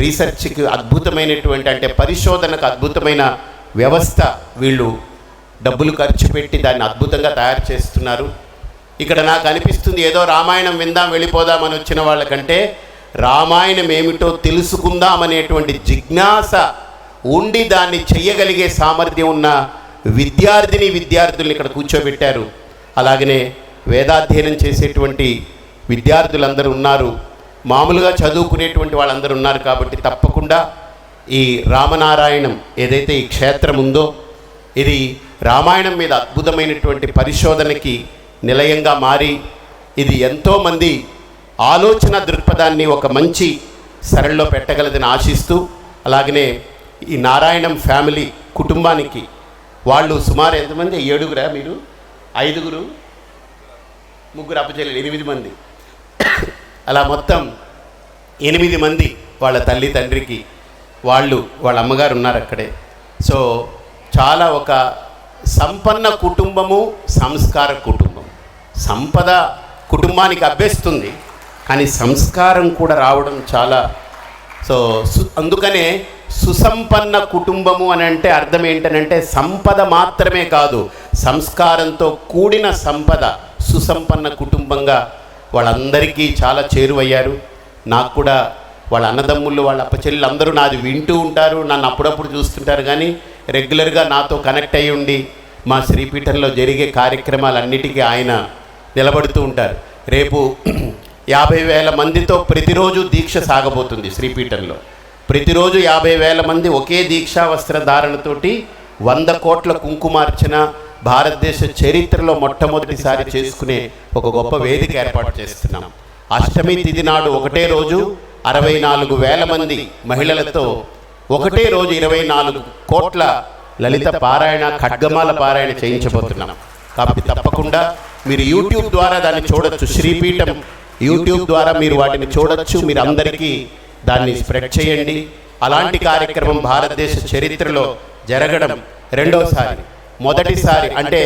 రీసెర్చ్కి అద్భుతమైనటువంటి, అంటే పరిశోధనకు అద్భుతమైన వ్యవస్థ వీళ్ళు డబ్బులు ఖర్చు పెట్టి దాన్ని అద్భుతంగా తయారు చేస్తున్నారు. ఇక్కడ నాకు అనిపిస్తుంది, ఏదో రామాయణం విందాం వెళ్ళిపోదామని వచ్చిన వాళ్ళకంటే రామాయణం ఏమిటో తెలుసుకుందామనేటువంటి జిజ్ఞాస ఉండి దాన్ని చెయ్యగలిగే సామర్థ్యం ఉన్న విద్యార్థుల్ని ఇక్కడ కూర్చోబెట్టారు. అలాగనే వేదాధ్యయనం చేసేటువంటి విద్యార్థులందరూ ఉన్నారు, మామూలుగా చదువుకునేటువంటి వాళ్ళందరూ ఉన్నారు. కాబట్టి తప్పకుండా ఈ రామనారాయణం ఏదైతే ఈ క్షేత్రం ఉందో, ఇది రామాయణం మీద అద్భుతమైనటువంటి పరిశోధనకి నిలయంగా మారి ఇది ఎంతోమంది ఆలోచన దృక్పథాన్ని ఒక మంచి సరళిలో పెట్టగలదని ఆశిస్తూ, అలాగనే ఈ నారాయణం ఫ్యామిలీ కుటుంబానికి వాళ్ళు సుమారు ఎంతమంది? 7గురా మీరు? 5గురు, 3 అప్పచెల్లెలు, 8 మంది. అలా మొత్తం 8 మంది వాళ్ళ తల్లి తండ్రికి వాళ్ళ అమ్మగారు ఉన్నారు అక్కడే. సో చాలా ఒక సంపన్న కుటుంబము, సంస్కార కుటుంబం. సంపద కుటుంబానికి అభ్యస్తుంది, కానీ సంస్కారం కూడా రావడం చాలా. సో అందుకనే సుసంపన్న కుటుంబము అని అంటే అర్థం ఏంటనంటే సంపద మాత్రమే కాదు, సంస్కారంతో కూడిన సంపద. సుసంపన్న కుటుంబంగా వాళ్ళందరికీ చాలా చేరువయ్యారు. నాకు కూడా వాళ్ళ అన్నదమ్ముళ్ళు, వాళ్ళ అప్పచెల్లెలు అందరూ నాది వింటూ ఉంటారు, నన్ను అప్పుడప్పుడు చూస్తుంటారు. కానీ రెగ్యులర్గా నాతో కనెక్ట్ అయ్యి ఉండి మా శ్రీపీఠంలో జరిగే కార్యక్రమాలన్నిటికీ ఆయన నిలబడుతూ ఉంటారు. రేపు 50,000 మందితో ప్రతిరోజు దీక్ష సాగబోతుంది శ్రీపీఠంలో. ప్రతిరోజు 50,000 మంది ఒకే దీక్షా వస్త్ర ధారణతోటి 100 కోట్ల కుంకుమార్చన భారతదేశ చరిత్రలో మొట్టమొదటిసారి చేసుకునే ఒక గొప్ప వేదిక ఏర్పాటు చేస్తున్నాం. అష్టమి తిథి నాడు ఒకటే రోజు 64,000 మంది మహిళలతో ఒకటే రోజు 24 కోట్ల లలిత పారాయణ, ఖడ్గమాల పారాయణ చేయించబోతున్నాం. కాబట్టి తప్పకుండా మీరు యూట్యూబ్ ద్వారా దాన్ని చూడొచ్చు. శ్రీపీఠం యూట్యూబ్ ద్వారా మీరు వాటిని చూడొచ్చు. మీరు అందరికీ దాన్ని స్ప్రెడ్ చేయండి. అలాంటి కార్యక్రమం భారతదేశ చరిత్రలో జరగడం రెండోసారి. మొదటిసారి అంటే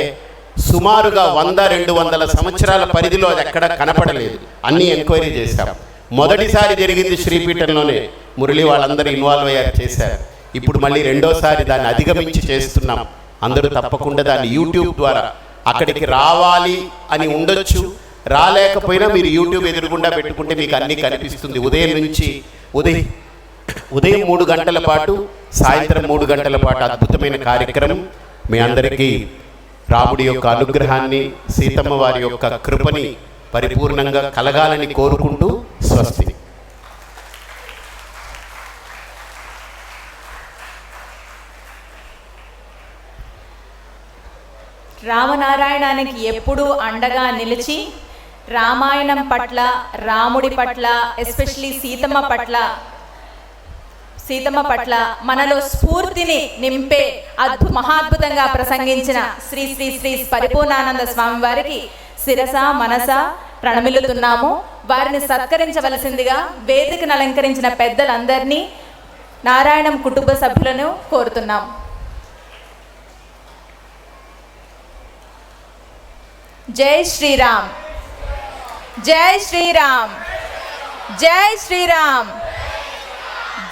సుమారుగా 100-200 సంవత్సరాల పరిధిలో అది ఎక్కడ కనపడలేదు. అన్నీ ఎంక్వైరీ చేశాం. మొదటిసారి జరిగింది శ్రీపీఠంలోనే. మురళి వాళ్ళందరూ ఇన్వాల్వ్ అయ్యారు, చేశారు. ఇప్పుడు మళ్ళీ రెండోసారి దాన్ని అధిగమించి చేస్తున్నాం. అందరూ తప్పకుండా దాన్ని యూట్యూబ్ ద్వారా అక్కడికి రావాలి అని ఉండొచ్చు, రాలేకపోయినా మీరు యూట్యూబ్ ఎదురుగుండా పెట్టుకుంటే మీకు అన్నీ కనిపిస్తుంది. ఉదయం 3 గంటల పాటు, సాయంత్రం 3 గంటల పాటు అద్భుతమైన కార్యక్రమం. మీ అందరికీ రాముడి యొక్క అనుగ్రహాన్ని, సీతమ్మ వారి యొక్క కృపని పరిపూర్ణంగా కలగాలని కోరుకుంటూ స్వస్తి. రామనారాయణానికి ఎప్పుడూ అండగా నిలిచి రామాయణం పట్ల, రాముడి పట్ల, ఎస్పెషలీ సీతమ్మ పట్ల మనలో స్ఫూర్తిని నింపే మహాద్భుతంగా ప్రసంగించిన శ్రీ శ్రీ శ్రీ పరిపూర్ణానంద స్వామి వారికి శిరస మనస ప్రణమిల్లుతున్నాము. వారిని సత్కరించవలసిందిగా వేదికను అలంకరించిన పెద్దలందరినీ, నారాయణం కుటుంబ సభ్యులను కోరుతున్నాం. జై శ్రీరామ్, జై శ్రీరామ్, జై శ్రీరామ్,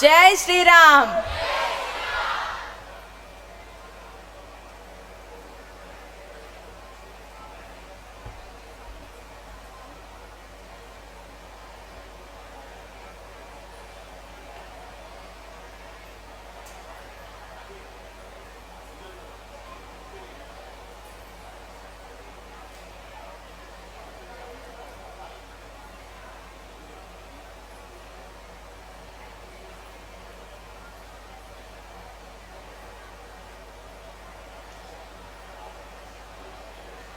జై శ్రీరామ్.